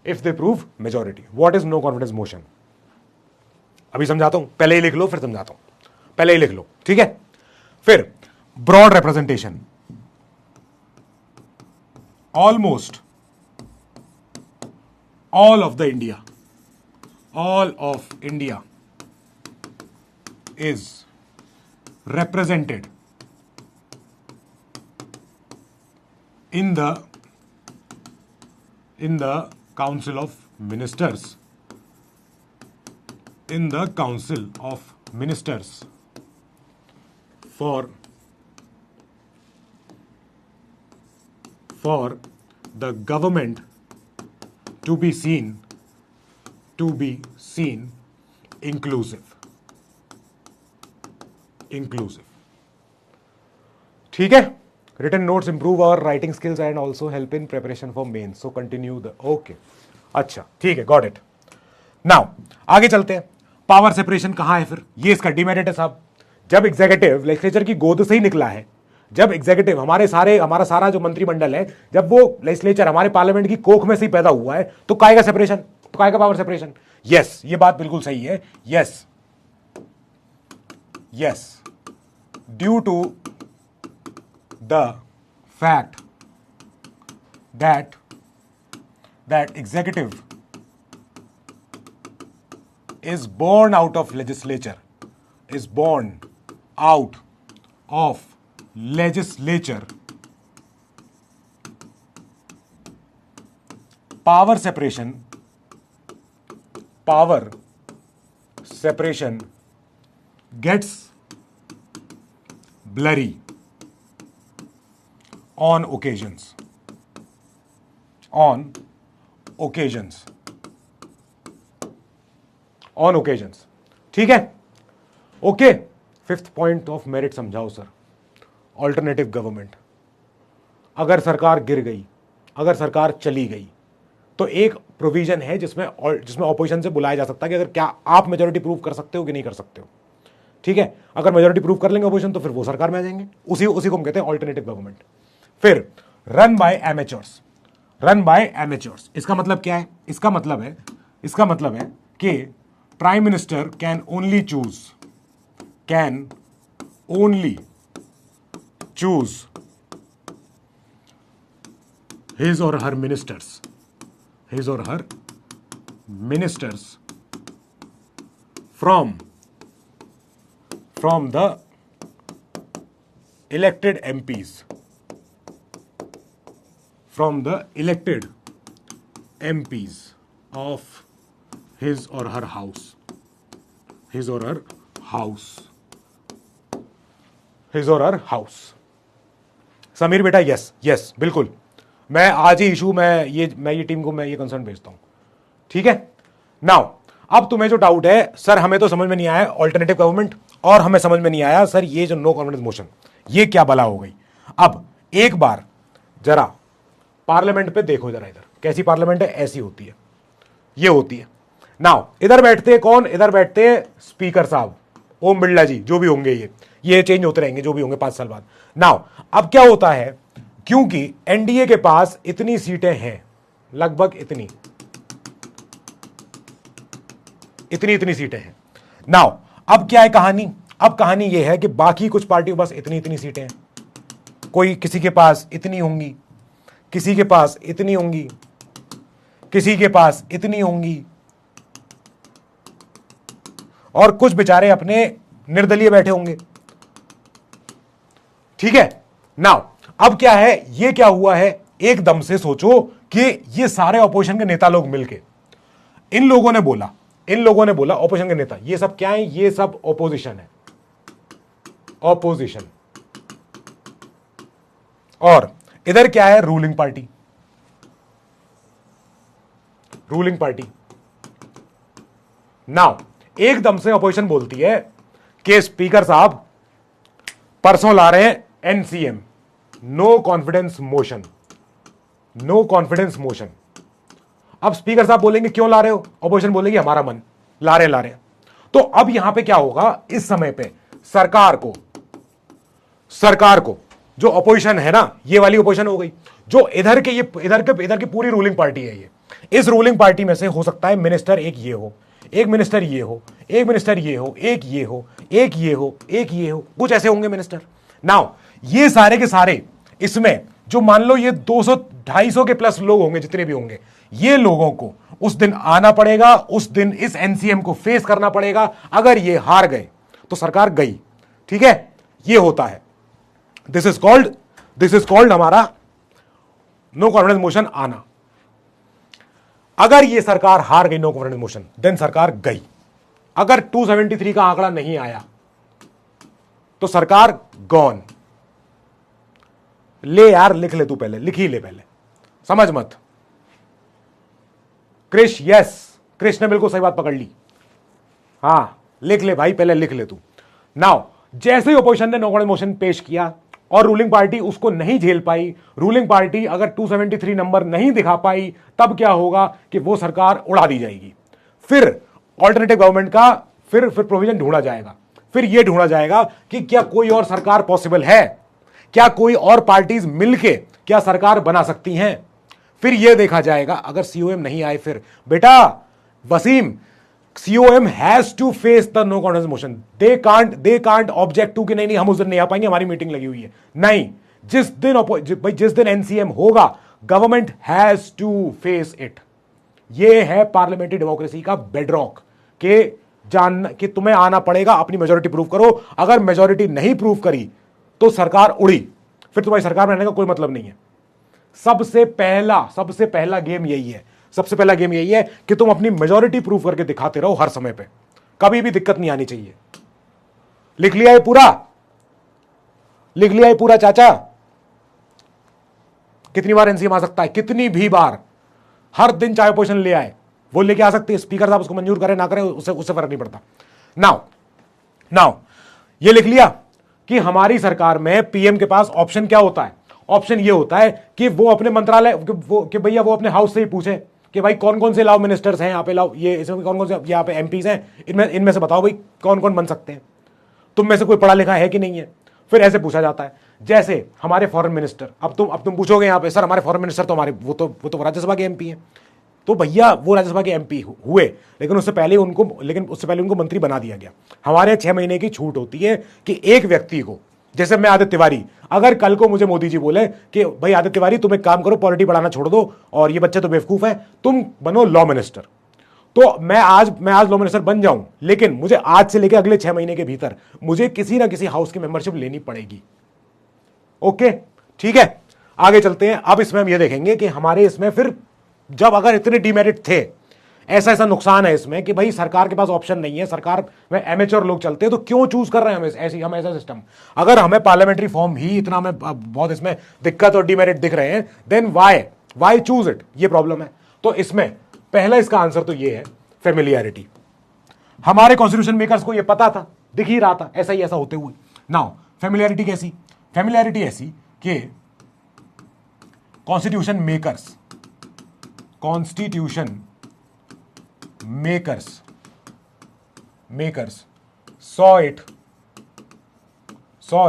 If they prove majority. What is no confidence motion? अभी समझाता हूं, पहले ही लिख लो फिर समझाता हूं, पहले ही लिख लो, ठीक है. फिर broad representation, almost all of India is represented in the Council of Ministers, for the government to be seen inclusive. ठीक है. Written notes improve our writing skills and also help in preparation for mains. So continue the okay. अच्छा, ठीक है, got it. Now आगे चलते हैं. पावर सेपरेशन कहां है फिर, ये इसका डिमेरिट है साहब. जब एग्जीक्यूटिव लेजिस्लेचर की गोद से ही निकला है, जब एग्जीक्यूटिव हमारा सारा जो मंत्रिमंडल है, जब वो लेजिस्लेचर हमारे पार्लियामेंट की कोख में से ही पैदा हुआ है, तो काहेगा सेपरेशन, तो काहेगा पावर सेपरेशन. यस, ये बात बिल्कुल सही है. Yes, due to the fact that executive is born out of legislature, power separation gets blurry on occasions ठीक है। Okay, fifth point of merit समझाओ सर। ऑल्टरनेटिव गवर्नमेंट, अगर सरकार गिर गई, अगर सरकार चली गई, तो एक प्रोविजन है जिसमें ऑपोजिशन से बुलाया जा सकता है कि अगर क्या आप मेजोरिटी प्रूव कर सकते हो कि नहीं कर सकते हो। ठीक है, अगर मेजोरिटी प्रूव कर लेंगे ऑपोजिशन तो फिर वो सरकार में आ जाएंगे। उसी को हम कहते हैं ऑल्टरनेटिव गवर्नमेंट। फिर रन बाय एमेच्योर्स, इसका मतलब क्या है? इसका मतलब है कि prime minister can only choose his और her ministers from the elected MPs, of his or her house। Sameer बेटा, यस बिल्कुल, मैं आज ही इशू मैं ये टीम को मैं ये कंसर्न भेजता हूं। ठीक है, नाउ अब तुम्हें जो डाउट है, सर हमें तो समझ में नहीं आया ऑल्टरनेटिव गवर्नमेंट, और हमें समझ में नहीं आया सर ये जो नो कॉन्फिडेंस मोशन, ये क्या बला हो गई। अब एक बार जरा पार्लियामेंट पे देखो, जरा इधर कैसी पार्लियामेंट है, ऐसी होती है, ये होती है। नाउ इधर बैठते कौन? इधर बैठते स्पीकर साहब, ओम बिरला जी, जो भी होंगे ये चेंज होते रहेंगे, जो भी होंगे 5 साल बाद। नाउ अब क्या होता है, क्योंकि एनडीए के पास इतनी सीटें हैं, लगभग इतनी सीटें हैं। नाउ अब क्या है कहानी? अब कहानी यह है कि बाकी कुछ पार्टियों के पास इतनी सीटें हैं, कोई किसी के पास इतनी होंगी, किसी के पास इतनी होंगी, किसी के पास इतनी होंगी, और कुछ बेचारे अपने निर्दलीय बैठे होंगे। ठीक है, नाउ अब क्या है, ये क्या हुआ है, एकदम से सोचो कि ये सारे ऑपोजिशन के नेता लोग मिलके इन लोगों ने बोला ऑपोजिशन के नेता, ये सब क्या है, ये सब ऑपोजिशन है, ऑपोजिशन। और इधर क्या है, रूलिंग पार्टी। नाउ एकदम से ऑपोजिशन बोलती है कि स्पीकर साहब परसों ला रहे हैं एनसीएम, नो कॉन्फिडेंस मोशन। अब स्पीकर साहब बोलेंगे क्यों ला रहे हो, ऑपोजिशन बोलेगी हमारा मन, ला रहे। तो अब यहां पे क्या होगा, इस समय पे सरकार को जो ऑपोजिशन है ना, ये वाली ऑपोजिशन हो गई, जो इधर की पूरी रूलिंग पार्टी है, ये इस रूलिंग पार्टी में से हो सकता है मिनिस्टर एक ये हो, एक मिनिस्टर ये हो, एक मिनिस्टर ये हो, एक ये हो, एक ये हो, एक ये हो, कुछ ऐसे होंगे मिनिस्टर। नाउ ये सारे के सारे इसमें जो मान लो ये 200-250 के प्लस लोग होंगे, जितने भी होंगे, ये लोगों को उस दिन आना पड़ेगा, उस दिन इस एनसीएम को फेस करना पड़ेगा। अगर ये हार गए तो सरकार गई। ठीक है, ये होता है, दिस इज कॉल्ड हमारा नो कॉन्फिडेंस मोशन आना। अगर ये सरकार हार गई, नो कॉन्फिडेंस मोशन, देन सरकार गई। अगर 273 का आंकड़ा नहीं आया तो सरकार गॉन। ले यार, लिख ले, तू पहले लिख ही ले, पहले समझ मत। क्रिश, यस, क्रिश ने बिल्कुल सही बात पकड़ ली। हां, लिख ले भाई, पहले लिख ले तू। नाउ जैसे ही ऑपोजिशन ने नो कॉन्फिडेंस मोशन पेश किया और रूलिंग पार्टी उसको नहीं झेल पाई, रूलिंग पार्टी अगर 273 नंबर नहीं दिखा पाई, तब क्या होगा कि वो सरकार उड़ा दी जाएगी। फिर ऑल्टरनेटिव गवर्नमेंट का फिर प्रोविजन ढूंढा जाएगा। फिर यह ढूंढा जाएगा कि क्या कोई और सरकार पॉसिबल है, क्या कोई और पार्टीज मिलके क्या सरकार बना सकती हैं। फिर यह देखा जाएगा, अगर सीओएम नहीं आए, फिर बेटा Wasim, COM has to face the no confidence motion. They can't object to कि नहीं हम उस दिन नहीं आ पाएंगे, हमारी मीटिंग लगी हुई है। नहीं, जिस दिन एनसीएम होगा, government has to face it. ये है पार्लियामेंट्री डेमोक्रेसी का बेडरॉक कि तुम्हें आना पड़ेगा, अपनी मेजोरिटी प्रूव करो। अगर मेजोरिटी नहीं प्रूव करी तो सरकार उड़ी, फिर तुम्हारी सरकार में रहने का कोई मतलब नहीं है। सबसे पहला गेम यही है, सबसे पहला गेम यही है कि तुम अपनी मेजॉरिटी प्रूव करके दिखाते रहो हर समय पे, कभी भी दिक्कत नहीं आनी चाहिए। लिख लिया है पूरा, लिख लिया है पूरा चाचा। कितनी बार एनसीएम आ सकता है, कितनी भी बार, हर दिन चाहे पोजीशन ले आए, वो लेके आ सकते हैं, स्पीकर साहब उसको मंजूर करें ना करें उससे फर्क नहीं पड़ता। नाउ ये लिख लिया कि हमारी सरकार में पीएम के पास ऑप्शन क्या होता है। ऑप्शन ये होता है कि वो अपने मंत्रालय कि भैया वो अपने हाउस से ही पूछे कि भाई कौन कौन से लॉ मिनिस्टर्स हैं यहाँ पे, लॉ ये इसमें कौन कौन से यहाँ पे एमपीज हैं, इनमें से बताओ भाई कौन कौन बन सकते हैं, तुम में से कोई पढ़ा लिखा है कि नहीं है। फिर ऐसे पूछा जाता है, जैसे हमारे फॉरेन मिनिस्टर, अब तुम पूछोगे यहाँ पे सर हमारे फॉरेन मिनिस्टर तो हमारे वो तो राज्यसभा के एमपी हैं, तो भैया वो राज्यसभा के एमपी हुए, लेकिन उससे पहले उनको मंत्री बना दिया गया। हमारे 6 महीने की छूट होती है कि एक व्यक्ति को, जैसे मैं आदित्य तिवारी, अगर कल को मुझे मोदी जी बोले कि भाई आदित्य तिवारी तुम एक काम करो, पॉलिटी बढ़ाना छोड़ दो और ये बच्चे तो बेवकूफ है, तुम बनो लॉ मिनिस्टर, तो मैं आज लॉ मिनिस्टर बन जाऊं, लेकिन मुझे आज से लेकर अगले 6 महीने के भीतर मुझे किसी ना किसी हाउस की मेंबरशिप लेनी पड़ेगी। ओके ठीक है, आगे चलते हैं। अब इसमें हम ये देखेंगे कि हमारे इसमें फिर जब अगर इतने डिमेरिट थे, ऐसा नुकसान है इसमें कि भाई सरकार के पास ऑप्शन नहीं है, सरकार में एमेच्योर लोग चलते हैं, तो क्यों चूज कर रहे हैं हम ऐसा सिस्टम। अगर हमें पार्लियामेंट्री फॉर्म ही इतना हमें बहुत इसमें दिक्कत और डिमेरिट दिख रहे हैं, देन वाई चूज इट, ये प्रॉब्लम है। तो इसमें पहला इसका आंसर तो ये है फेमिलियरिटी। हमारे कॉन्स्टिट्यूशन मेकर्स को ये पता था, दिख ही रहा था ऐसा होते हुए। नाउ फेमिलियरिटी कैसी, फेमिलियरिटी ऐसी कि constitution makers saw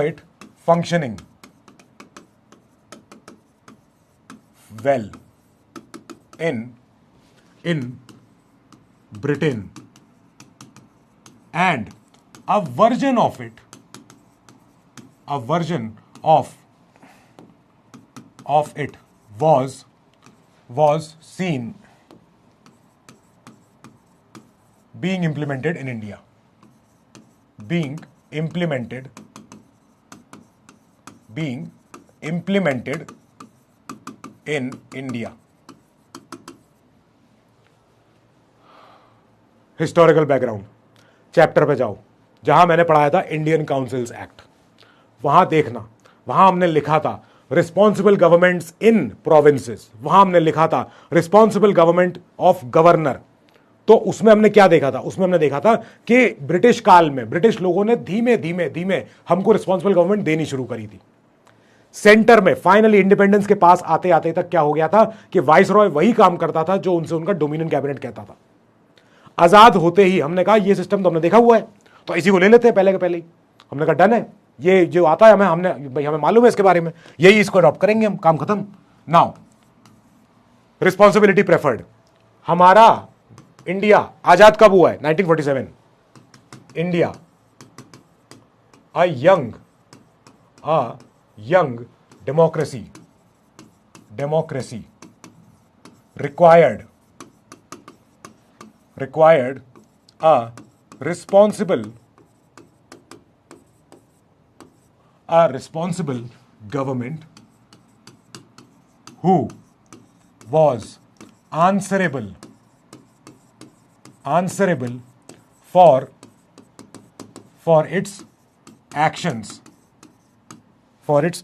it functioning well in Britain, and a version of it was seen being implemented in India. Being implemented in India. Historical background chapter पे जाओ, जहां मैंने पढ़ाया था इंडियन काउंसिल्स एक्ट, वहां देखना, वहां हमने लिखा था रिस्पॉन्सिबल गवर्नमेंट्स इन प्रोविंसेस, वहां हमने लिखा था रिस्पॉन्सिबल गवर्नमेंट ऑफ गवर्नर। तो उसमें हमने क्या देखा था, उसमें हमने देखा था कि ब्रिटिश काल में ब्रिटिश लोगों ने धीमे धीमे हमको रिस्पॉन्सिबल गवर्नमेंट देनी शुरू करी थी। सेंटर में फाइनली इंडिपेंडेंस के पास आते आते तक क्या हो गया था कि वाइसरॉय वही काम करता था जो उनसे उनका डोमिनियन कैबिनेट कहता था। आजाद होते ही हमने कहा ये सिस्टम तो हमने देखा हुआ है, तो इसी को ले लेते हैं पहले के पहले ही। हमने कहा डन है, ये जो आता है हमें मालूम है इसके बारे में, यही इसको अडॉप्ट करेंगे हम, काम खत्म। Now responsibility preferred. हमारा इंडिया आजाद कब हुआ है, 1947। India a young democracy required a responsible government who was answerable for its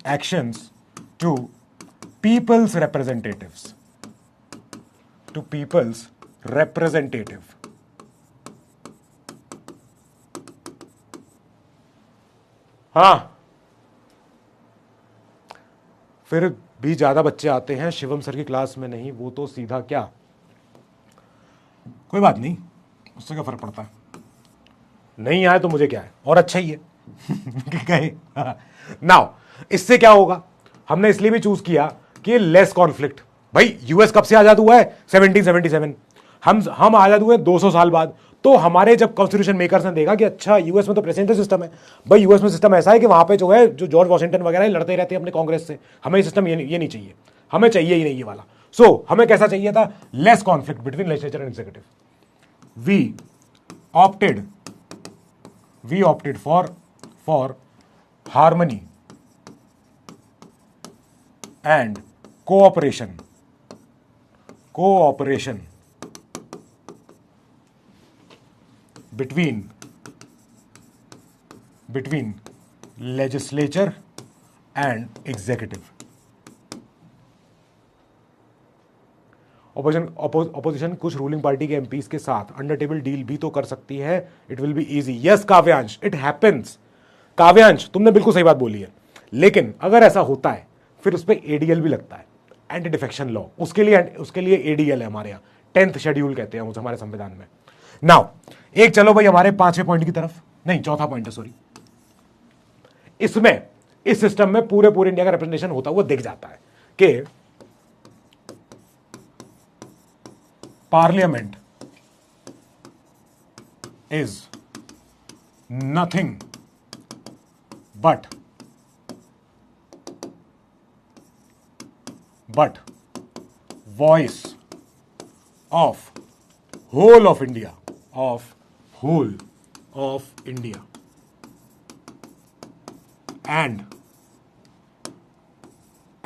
actions to people's representative। हाँ, फिर भी ज्यादा बच्चे आते हैं शिवम सर की क्लास में नहीं, वो तो सीधा क्या, कोई बात नहीं, उससे क्या फर्क पड़ता है, नहीं आए तो मुझे क्या है, और अच्छा ही है। नाउ इससे क्या होगा, हमने इसलिए भी चूज किया कि लेस कॉन्फ्लिक्ट। भाई यूएस कब से आजाद हुआ है, 1777। हम आजाद हुए 200 साल बाद। तो हमारे जब कॉन्स्टिट्यूशन मेकर्स ने देखा कि अच्छा यूएस में तो प्रेसिडेंशियल सिस्टम है, भाई यूएस में सिस्टम ऐसा है कि वहां पे जो है जो जॉर्ज वॉशिंगटन वगैरह लड़ते रहते हैं अपने कांग्रेस से, हमें सिस्टम ये नहीं चाहिए, हमें चाहिए ही नहीं ये वाला। सो हमें कैसा चाहिए था, less conflict between legislature and executive. We opted for harmony and cooperation cooperation between legislature and executive. Opposition कुछ रूलिंग पार्टी के एमपीज के साथ अंडर टेबल डील भी तो कर सकती है. It will be easy. Yes Kavyansh, it happens. Kavyansh, तुमने बिल्कुल सही बात बोली है. लेकिन अगर ऐसा होता है फिर उस पर एडीएल भी लगता है, एंटी डिफेक्शन लॉ. उसके लिए एडीएल है हमारे यहाँ. 10th शेड्यूल कहते हैं उसे हमारे संविधान में. नाउ एक चलो भाई हमारे 5वें पॉइंट की तरफ. नहीं, चौथा पॉइंट है, सॉरी. इसमें इस सिस्टम में पूरे इंडिया का रिप्रेजेंटेशन होता हुआ दिख जाता है कि parliament is nothing but voice of whole of India.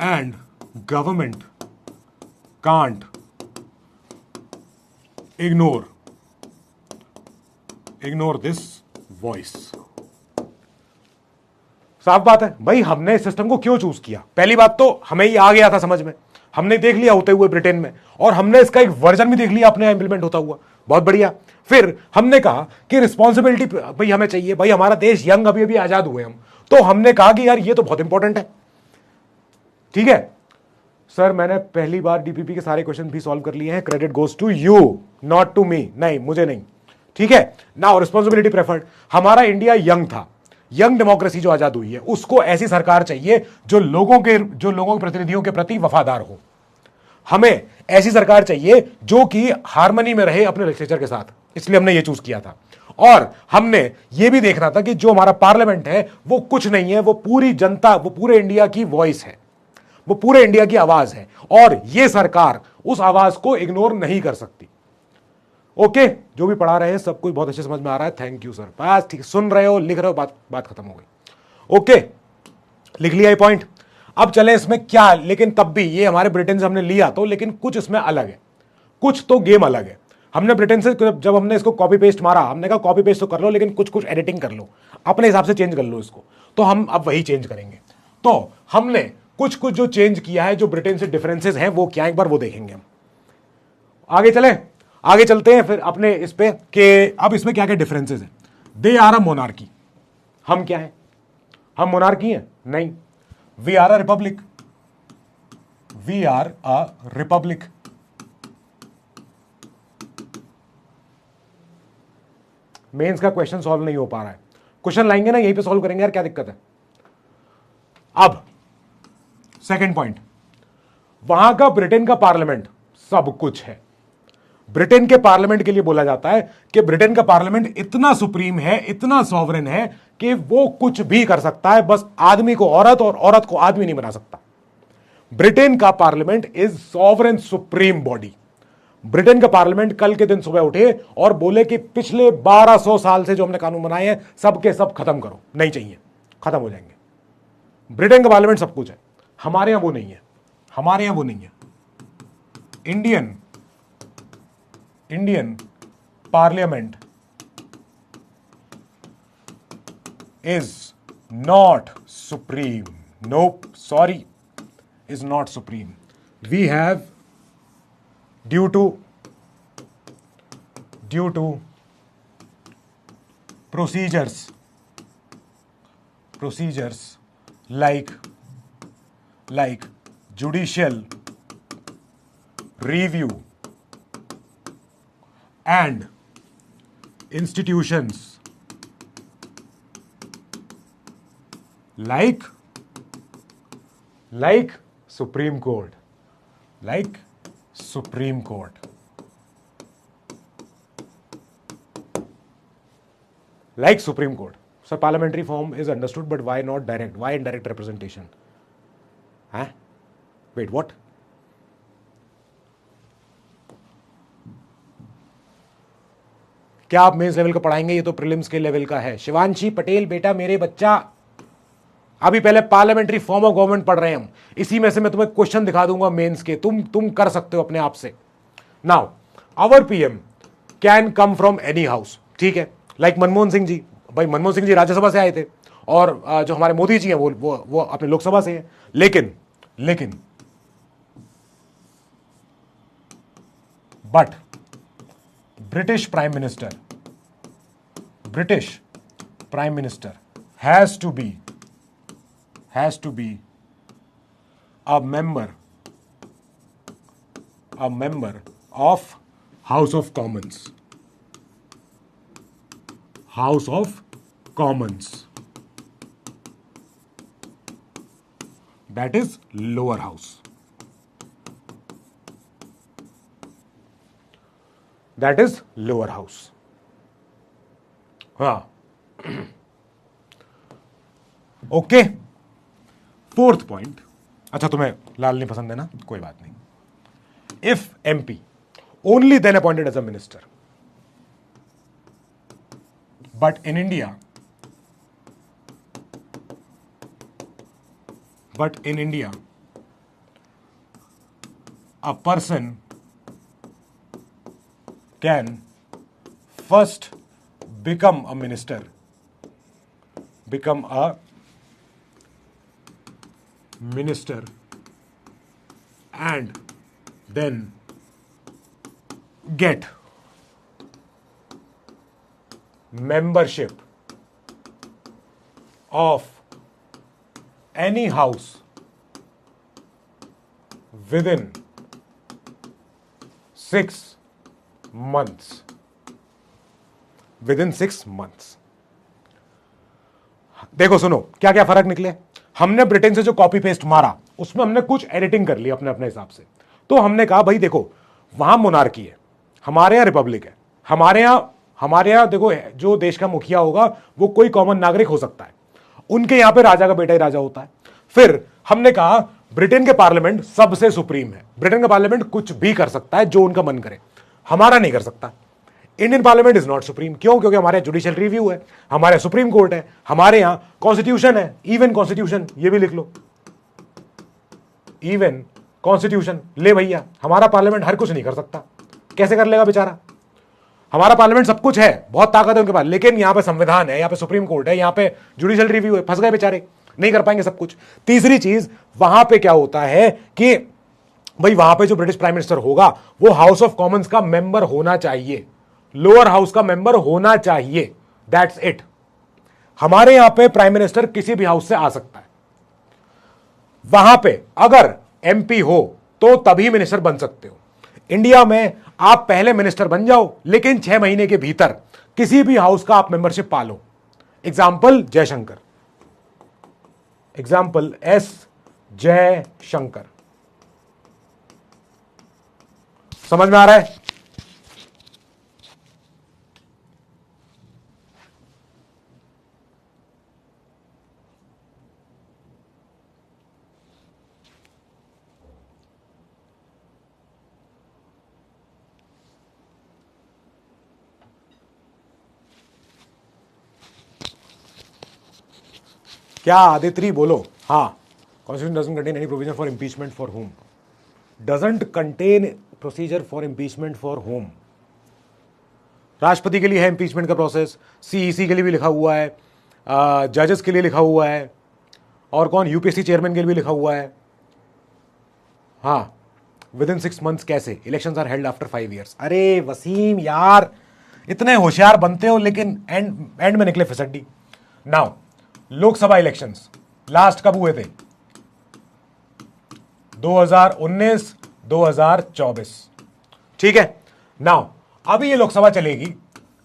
And government can't ignore this voice. साफ बात है भाई. हमने इस सिस्टम को क्यों चूज किया? पहली बात तो हमें ही आ गया था समझ में. हमने देख लिया होते हुए ब्रिटेन में, और हमने इसका एक वर्जन भी देख लिया अपने इंप्लीमेंट होता हुआ. बहुत बढ़िया. फिर हमने कहा कि रिस्पॉन्सिबिलिटी भाई हमें चाहिए. भाई हमारा देश यंग अभी आजाद हुए हम, तो हमने कहा कि यार ये तो बहुत इंपॉर्टेंट है. ठीक है सर, मैंने पहली बार डीपीपी के सारे क्वेश्चन भी सॉल्व कर लिए हैं. Credit goes to you, not to me. नहीं, मुझे नहीं. ठीक है. Now responsibility preferred. हमारा इंडिया यंग था. यंग डेमोक्रेसी जो आजाद हुई है, उसको ऐसी सरकार चाहिए जो लोगों के प्रतिनिधियों के प्रति वफादार हो. हमें ऐसी सरकार चाहिए जो कि हार्मनी में रहे अपने लेजिस्लेचर के साथ. इसलिए हमने ये चूज किया था. और हमने ये भी देखना था कि जो हमारा पार्लियामेंट है वो कुछ नहीं है, वो पूरी जनता, वो पूरे इंडिया की वॉइस है, वो पूरे इंडिया की आवाज है, और ये सरकार उस आवाज को इग्नोर नहीं कर सकती. ओके, जो भी पढ़ा रहे हैं सब कुछ बहुत अच्छे समझ में आ रहा है. Thank you sir. बस ठीक, सुन रहे हो, लिख रहे हो, बात खत्म हो गई. ओके, लिख लिया ये पॉइंट. अब चले इसमें क्या, लेकिन तब भी ये हमारे ब्रिटेन से हमने लिया तो, लेकिन कुछ इसमें अलग है. कुछ तो गेम अलग है. हमने ब्रिटेन से जब हमने इसको कॉपी पेस्ट मारा, हमने कहा कॉपी पेस्ट तो कर लो, लेकिन कुछ एडिटिंग कर लो, अपने हिसाब से चेंज कर लो इसको. तो हम अब वही चेंज करेंगे. तो हमने कुछ जो चेंज किया है, जो ब्रिटेन से डिफरेंसेस हैं वो क्या, एक बार वो देखेंगे हम. आगे चलते हैं फिर अपने इस पे कि अब इसमें क्या क्या डिफरेंसेस हैं. They are a monarchy. हम क्या है? हम मोनार्की हैं? नहीं, we are a republic. Mains का क्वेश्चन सॉल्व नहीं हो पा रहा है. क्वेश्चन लाएंगे ना, यहीं पे सॉल्व करेंगे यार, क्या दिक्कत है. अब सेकंड पॉइंट, वहां का ब्रिटेन का पार्लियामेंट सब कुछ है. ब्रिटेन के पार्लियामेंट के लिए बोला जाता है कि ब्रिटेन का पार्लियामेंट इतना सुप्रीम है, इतना सॉवरेन है कि वो कुछ भी कर सकता है, बस आदमी को औरत और औरत को आदमी नहीं बना सकता. ब्रिटेन का parliament is sovereign supreme body. Britain का पार्लियामेंट कल के दिन सुबह उठे और बोले कि पिछले 1200 साल से जो हमने कानून बनाए हैं सबके सब खत्म करो, नहीं चाहिए, खत्म हो जाएंगे. ब्रिटेन का पार्लियामेंट सब कुछ है. हमारे यहां वो नहीं है. Indian parliament is not supreme. Nope, sorry, is not supreme. We have due to procedures like judicial review and institutions like Supreme Court, Supreme Court. Like Supreme Court. So parliamentary form is understood, but why not direct? Why indirect representation? Huh? Wait, what? क्या आप मेंस लेवल का पढ़ाएंगे? ये तो प्रीलिम्स के लेवल का है. शिवांशी पटेल बेटा मेरे बच्चा, अभी पहले पार्लियामेंट्री फॉर्म ऑफ गवर्नमेंट पढ़ रहे हैं हम, इसी में से मैं तुम्हें क्वेश्चन दिखा दूंगा मेंस के, तुम कर सकते हो अपने आप से। Now our PM can come from any house, ठीक है, लाइक मनमोहन सिंह जी। भाई मनमोहन सिंह जी राज्यसभा से आए थे, और जो हमारे मोदी जी हैं वो अपने लोकसभा से हैं। लेकिन but British prime minister has to be a member of House of Commons. That is lower house. हाँ, ओके। फोर्थ पॉइंट, अच्छा तुम्हें लाल नहीं पसंद है ना, कोई बात नहीं। If MP only then appointed as a minister, but in India a person can first become a minister and then get membership of any house within 6 months. देखो सुनो, क्या क्या फर्क निकले। हमने ब्रिटेन से जो कॉपी पेस्ट मारा, उसमें हमने कुछ एडिटिंग कर ली अपने अपने हिसाब से। तो हमने कहा भाई देखो, वहां मोनार्की है, हमारे यहां रिपब्लिक है। हमारे यहां देखो, जो देश का मुखिया होगा वो कोई कॉमन नागरिक हो सकता है, उनके यहां पे राजा का बेटा ही राजा होता है। फिर हमने कहा ब्रिटेन के पार्लियामेंट सबसे सुप्रीम है, ब्रिटेन का पार्लियामेंट कुछ भी कर सकता है जो उनका मन करे, हमारा नहीं कर सकता। Indian parliament is not supreme, क्यों? क्योंकि हमारे जुडिशियल रिव्यू है, हमारे सुप्रीम कोर्ट है, हमारे यहां कॉन्स्टिट्यूशन है, इवन कॉन्स्टिट्यूशन, ये भी लिख लो, इवन कॉन्स्टिट्यूशन। ले भैया, हमारा पार्लियामेंट हर कुछ नहीं कर सकता, कैसे कर लेगा बेचारा? हमारा पार्लियामेंट सब कुछ है, बहुत ताकत है उनके पास, लेकिन यहां पे संविधान है, यहां पे सुप्रीम कोर्ट है, यहां पे जुडिशियल रिव्यू है, फंस गए बेचारे, नहीं कर पाएंगे सब कुछ। तीसरी चीज, वहां पे क्या होता है कि भाई वहां पे जो ब्रिटिश प्राइम मिनिस्टर होगा वो हाउस ऑफ कॉमन्स का मेंबर होना चाहिए, लोअर हाउस का मेंबर होना चाहिए, दैट्स इट। हमारे यहां पे प्राइम मिनिस्टर किसी भी हाउस से आ सकता है, वहां पे अगर एमपी हो तो तभी मिनिस्टर बन सकते हो। इंडिया में आप पहले मिनिस्टर बन जाओ, लेकिन 6 महीने के भीतर किसी भी हाउस का आप मेंबरशिप पालो। Example Jaishankar, example S Jaishankar. समझ में आ रहा है? क्या आदित्रि बोलो? हाँ, constitution doesn't contain any provision for impeachment for home. Doesn't contain procedure for impeachment for home. राष्ट्रपति के लिए है इम्पीचमेंट का प्रोसेस, सीईसी के लिए भी लिखा हुआ है, जजेस के लिए लिखा हुआ है, और कौन, यूपीएससी चेयरमैन के लिए भी लिखा हुआ है। हाँ, विद इन 6 months कैसे? Elections are held after 5 years। अरे वसीम यार, इतने होशियार बनते हो लेकिन एंड में निकले फिसड्डी। नाउ लोकसभा इलेक्शंस लास्ट कब हुए थे? 2019, 2024, ठीक है। नाउ अभी ये लोकसभा चलेगी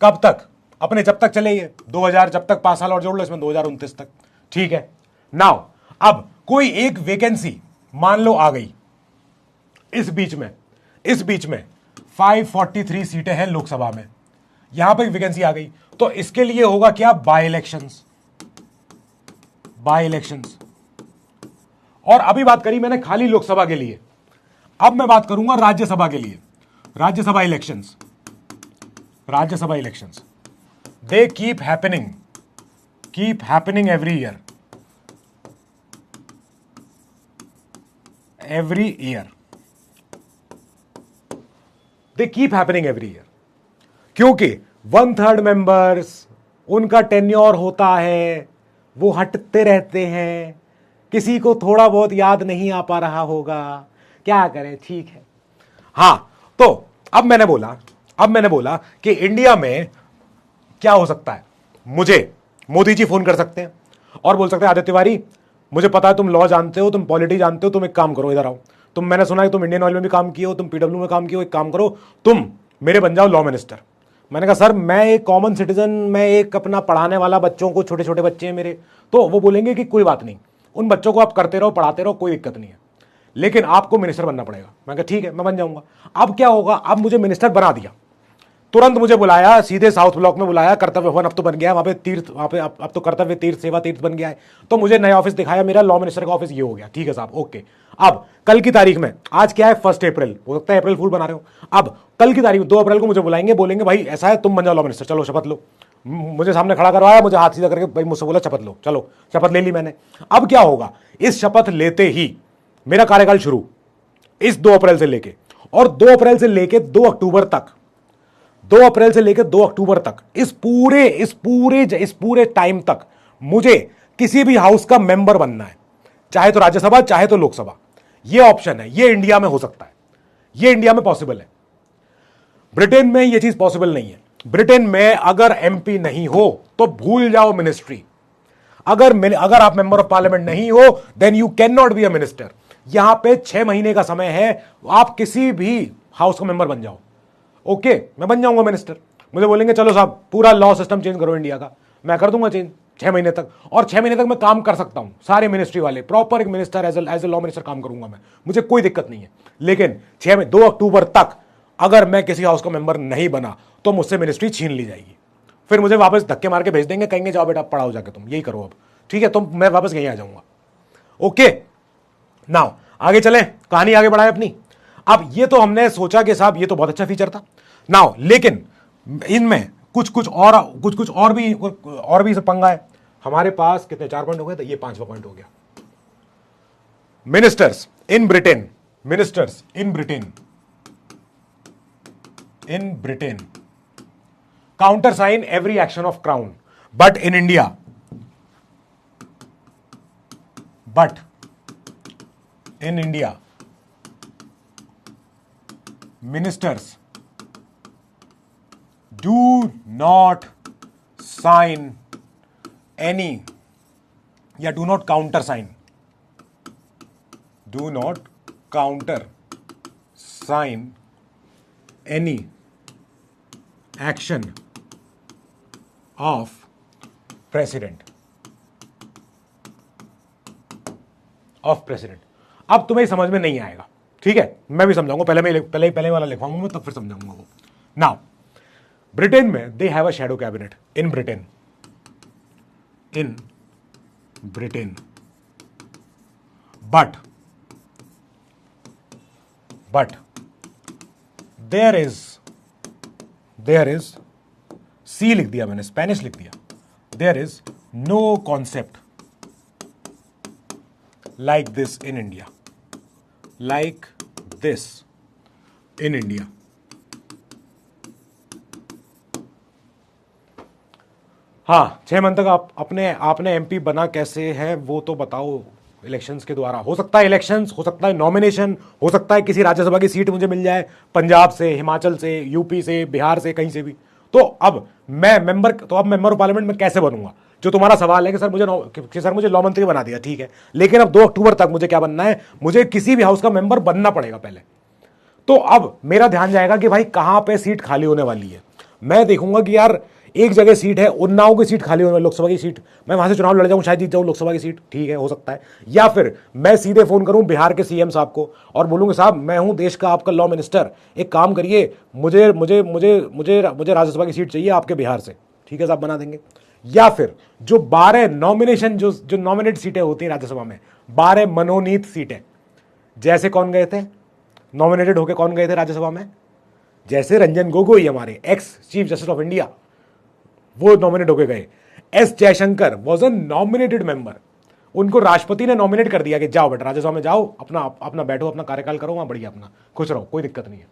कब तक? अपने जब तक चले, ये 2000, जब तक 5 साल और जोड़ लो इसमें, 2029 तक, ठीक है। नाउ अब कोई एक वेकेंसी मान लो आ गई, इस बीच में 543 सीटें हैं लोकसभा में, यहां पर वेकेंसी आ गई, तो इसके लिए होगा क्या? By elections. और अभी बात करी मैंने खाली लोकसभा के लिए, अब मैं बात करूंगा राज्यसभा के लिए। Rajya Sabha elections they keep happening every year. every year. They keep happening every year. क्योंकि 1/3 मेंबर्स उनका टेन्योर होता है, वो हटते रहते हैं, किसी को थोड़ा बहुत याद नहीं आ पा रहा होगा, क्या करें, ठीक है। हां, तो अब मैंने बोला कि इंडिया में क्या हो सकता है। मुझे मोदी जी फोन कर सकते हैं और बोल सकते हैं आदित्य तिवारी, मुझे पता है तुम लॉ जानते हो, तुम पॉलिटी जानते हो, तुम एक काम करो, इधर आओ, तुम, मैंने सुना है तुम इंडियन ऑयल में भी काम किए हो, तुम पीडब्ल्यू में काम किए हो, एक काम करो, तुम मेरे बन जाओ लॉ मिनिस्टर। मैंने कहा सर मैं एक कॉमन सिटीजन, मैं एक अपना पढ़ाने वाला, बच्चों को, छोटे छोटे बच्चे हैं मेरे, तो वो बोलेंगे कि कोई बात नहीं, उन बच्चों को आप करते रहो, पढ़ाते रहो, कोई दिक्कत नहीं है, लेकिन आपको मिनिस्टर बनना पड़ेगा। मैं कहा ठीक है, मैं बन जाऊंगा। अब क्या होगा, अब मुझे मिनिस्टर बना दिया, तुरंत मुझे बुलाया, सीधे साउथ ब्लॉक में बुलाया, कर्तव्य भवन अब तो बन गया है, वहां पे तीर्थ, वहां पे अब तो कर्तव्य तीर्थ, सेवा तीर्थ बन गया है, तो मुझे नया ऑफिस दिखाया, मेरा लॉ मिनिस्टर का ऑफिस ये हो गया, ठीक है साहब, ओके। अब कल की तारीख में, आज क्या है 1 अप्रैल, हो सकता है अप्रैल फूल बना रहे हो, अब कल की तारीख 2 अप्रैल को मुझे बुलाएंगे, बोलेंगे भाई ऐसा है, तुम बन जाओ लॉ मिनिस्टर, चलो शपथ लो। मुझे सामने खड़ा करवाया, मुझे हाथ सीधा करके भाई मुझसे बोला शपथ लो, चलो शपथ ले ली मैंने। अब क्या होगा, इस शपथ लेते ही मेरा कार्यकाल शुरू, इस 2 अप्रैल से लेके, और 2 अप्रैल से लेके 2 अक्टूबर तक, 2 अप्रैल से लेकर 2 अक्टूबर तक, इस पूरे टाइम तक मुझे किसी भी हाउस का मेंबर बनना है, चाहे तो राज्यसभा, चाहे तो लोकसभा। यह ऑप्शन है, यह इंडिया में हो सकता है, यह इंडिया में पॉसिबल है। ब्रिटेन में यह चीज पॉसिबल नहीं है। ब्रिटेन में अगर एमपी नहीं हो तो भूल जाओ मिनिस्ट्री। अगर आप मेंबर ऑफ पार्लियामेंट नहीं हो, then you can not be a minister. यहां पे 6 महीने का समय है, आप किसी भी हाउस का मेंबर बन जाओ, ओके, मैं बन जाऊंगा मिनिस्टर। मुझे बोलेंगे चलो साहब पूरा लॉ सिस्टम चेंज करो इंडिया का, मैं कर दूंगा चेंज 6 महीने तक, और 6 महीने तक मैं काम कर सकता हूं, सारे मिनिस्ट्री वाले, प्रॉपर एक minister as a law minister काम करूंगा मैं, मुझे कोई दिक्कत नहीं है। लेकिन 2 अक्टूबर तक अगर मैं किसी हाउस का मेंबर नहीं बना तो मुझसे मिनिस्ट्री छीन ली जाएगी, फिर मुझे वापस धक्के मार के भेज देंगे, कहेंगे जाओ बेटा पढ़ाओ जाके, तुम यही करो अब, ठीक है, तो मैं वापस यहीं आ जाऊंगा। ओके, नाउ आगे चले, कहानी आगे बढ़ाए अपनी। अब ये तो हमने सोचा कि साहब ये तो बहुत अच्छा फीचर था, नाउ लेकिन इनमें कुछ और भी पंगा है। हमारे पास कितने 4 पॉइंट हो गए, तो ये 5वां पॉइंट हो गया। Ministers in Britain, countersign every action of crown, but in India ministers do not sign any, या do not countersign any action of president. अब तुम्हें समझ में नहीं आएगा, ठीक है, मैं भी समझाऊंगा, पहले वाला लिखवाऊंगा मैं, तब फिर समझाऊंगा वो। नाउ ब्रिटेन में they have a shadow cabinet in Britain, but there is C लिख दिया मैंने, स्पेनिश लिख दिया, there is no concept like this in India. हाँ, 6 मंथ तक आपने एमपी बना कैसे है वो तो बताओ। इलेक्शंस के द्वारा हो सकता है, इलेक्शंस हो सकता है, नॉमिनेशन हो सकता है, किसी राज्यसभा की सीट मुझे मिल जाए पंजाब से, हिमाचल से, यूपी से, बिहार से, कहीं से भी। तो अब मेंबर ऑफ पार्लियामेंट में कैसे बनूंगा, जो तुम्हारा सवाल है कि सर मुझे लॉ मंत्री बना दिया, ठीक है, लेकिन अब 2 अक्टूबर तक मुझे क्या बनना है, मुझे किसी भी हाउस का मेंबर बनना पड़ेगा पहले। तो अब मेरा ध्यान जाएगा कि भाई कहां पे सीट खाली होने वाली है। मैं देखूंगा कि यार एक जगह सीट है, उन्नाव की सीट खाली होने वाली, लोकसभा की सीट, मैं वहां से चुनाव लड़ जाऊं, शायद जीत जाऊं लोकसभा की सीट, ठीक है, हो सकता है। या फिर मैं सीधे फोन करूं बिहार के सीएम साहब को और बोलूंगा साहब मैं हूं देश का आपका लॉ मिनिस्टर, एक काम करिए, मुझे मुझे मुझे मुझे मुझे राज्यसभा की सीट चाहिए आपके बिहार से, ठीक है साहब, बना देंगे। या फिर जो 12 नॉमिनेशन जो नॉमिनेट सीटें होती हैं राज्यसभा में, 12 मनोनीत सीटें, जैसे कौन गए थे नॉमिनेटेड होके, कौन गए थे राज्यसभा में, जैसे रंजन गोगोई हमारे ex chief justice of India, वो नॉमिनेट होके गए। S Jaishankar was a nominated member, उनको राष्ट्रपति ने नॉमिनेट कर दिया कि जाओ बेटा राज्यसभा में जाओ, अपना अपना बैठो, अपना कार्यकाल करो वहां, बढ़िया अपना खुश रहो, कोई दिक्कत नहीं है।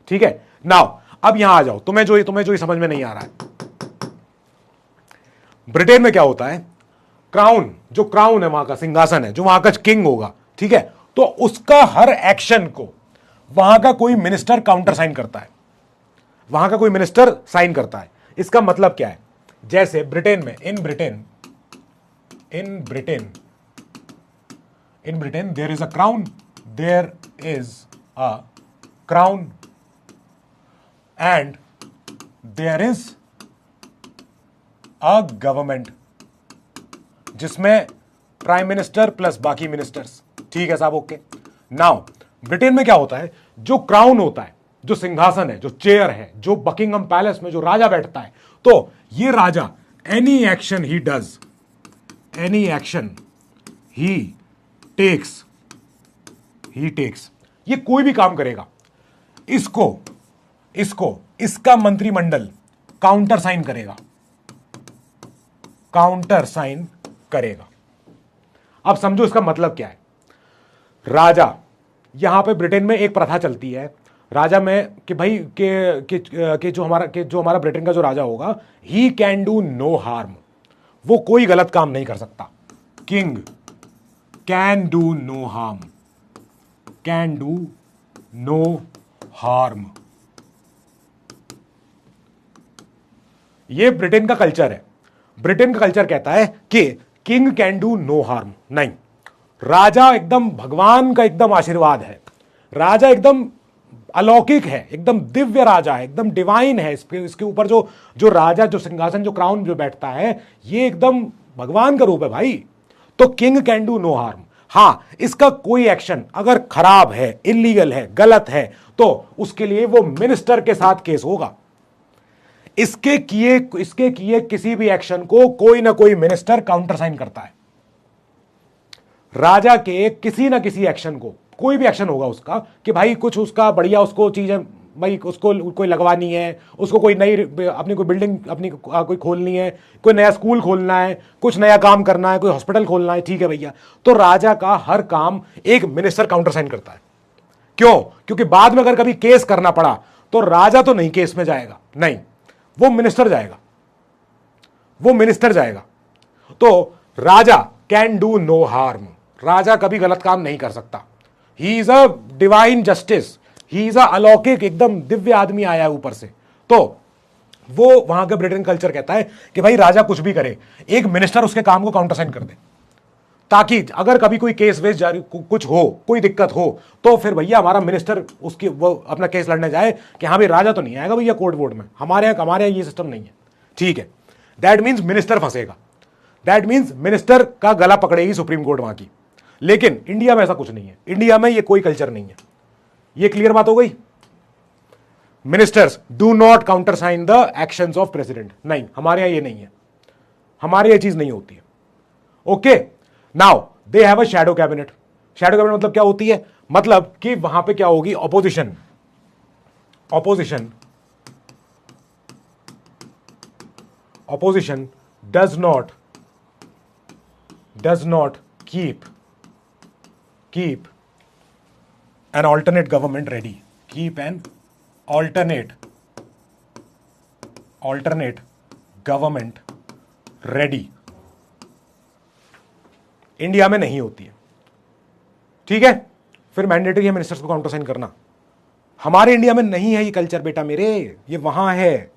ठीक है, नाउ अब यहां आ जाओ, तुम्हें जो समझ में नहीं आ रहा है, ब्रिटेन में क्या होता है, क्राउन, जो क्राउन है वहां का सिंहासन है, जो वहां का किंग होगा, ठीक है, तो उसका हर एक्शन को वहां का कोई मिनिस्टर काउंटर साइन करता है, वहां का कोई मिनिस्टर साइन करता है। इसका मतलब क्या है, जैसे ब्रिटेन में, in Britain there is a crown, there is a crown and there is a government जिसमें प्राइम मिनिस्टर प्लस बाकी मिनिस्टर्स। ठीक है साहब, ओके। नाउ ब्रिटेन में क्या होता है, जो क्राउन होता है, जो सिंहासन है, जो चेयर है, जो बकिंगम पैलेस में जो राजा बैठता है, तो ये राजा any action he does, any action he takes, ये कोई भी काम करेगा, इसका मंत्रिमंडल काउंटर साइन करेगा। अब समझो इसका मतलब क्या है। राजा, यहां पे ब्रिटेन में एक प्रथा चलती है राजा में कि भाई के जो हमारा ब्रिटेन का जो राजा होगा, he can do no harm, वो कोई गलत काम नहीं कर सकता। King can do no harm, can do no harm, ये ब्रिटेन का कल्चर है। ब्रिटेन का कल्चर कहता है कि king can do no harm, नहीं, राजा एकदम भगवान का एकदम आशीर्वाद है, राजा एकदम अलौकिक है, एकदम दिव्य राजा है, एकदम डिवाइन है। इसके ऊपर जो राजा, जो सिंहासन, जो क्राउन जो बैठता है, ये एकदम भगवान का रूप है भाई। तो king can do no harm, हां, इसका कोई एक्शन अगर खराब है, इलीगल है, गलत है, तो उसके लिए वो मिनिस्टर के साथ केस होगा। इसके किए किसी भी एक्शन को कोई ना कोई मिनिस्टर काउंटर साइन करता है। राजा के किसी ना किसी एक्शन को, कोई भी एक्शन होगा उसका कि भाई कुछ उसका बढ़िया, उसको चीजें भाई उसको कोई लगवानी है, उसको कोई नई अपनी कोई बिल्डिंग अपनी कोई खोलनी है, कोई नया स्कूल खोलना है, कुछ नया काम करना है, कोई हॉस्पिटल खोलना है, ठीक है भैया, तो राजा का हर काम एक मिनिस्टर काउंटर साइन करता है। क्यों? क्योंकि बाद में अगर कभी केस करना पड़ा तो राजा तो नहीं केस में जाएगा, नहीं, वो मिनिस्टर जाएगा। तो राजा कैन डू नो हार्म, राजा कभी गलत काम नहीं कर सकता। He is a divine justice, he is a अलौकिक एकदम दिव्य आदमी आया है ऊपर से। तो वो वहां का ब्रिटेन कल्चर कहता है कि भाई राजा कुछ भी करे, एक मिनिस्टर उसके काम को काउंटर साइन कर दे, ताकि अगर कभी कोई केस वेस जारी कुछ हो, कोई दिक्कत हो, तो फिर भैया हमारा मिनिस्टर उसकी वो अपना केस लड़ने जाए कि हाँ भाई राजा तो नहीं आएगा भैया कोर्ट वोर्ट में, हमारे यहाँ ये सिस्टम नहीं है। ठीक है, दैट मीन्स मिनिस्टर फंसेगा, दैट मीन्स मिनिस्टर का गला पकड़ेगी सुप्रीम कोर्ट वहां की। लेकिन इंडिया में ऐसा कुछ नहीं है, इंडिया में ये कोई कल्चर नहीं है। ये क्लियर बात हो गई। Ministers do not countersign the actions of president, नहीं, हमारे यहां ये नहीं है, हमारे ये चीज नहीं होती है। Okay, now they have a shadow cabinet. Shadow cabinet मतलब क्या होती है, मतलब कि वहां पे क्या होगी, opposition does not keep an alternate government ready, keep an alternate government ready। India में नहीं होती है, ठीक है। फिर मैंडेटरी है मिनिस्टर्स को काउंटर साइन करना, हमारे इंडिया में नहीं है ये कल्चर बेटा मेरे, ये वहां है,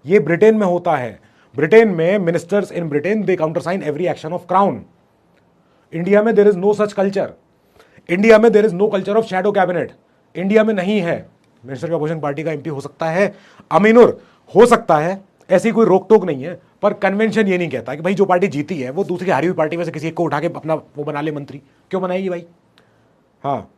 ये ब्रिटेन में होता है। ब्रिटेन में ministers in Britain they countersign every action of crown. India में there is no such culture, India में there is no culture of shadow cabinet, India में नहीं है। मिनिस्टर की अपोजिशन पार्टी का एमपी हो सकता है, अमीनुर हो सकता है, ऐसी कोई रोक टोक नहीं है, पर कन्वेंशन ये नहीं कहता कि भाई जो पार्टी जीती है वो दूसरी हारी हुई पार्टी में से किसी एक को उठा के अपना वो बना ले मंत्री, क्यों बनाएगी भाई। हाँ,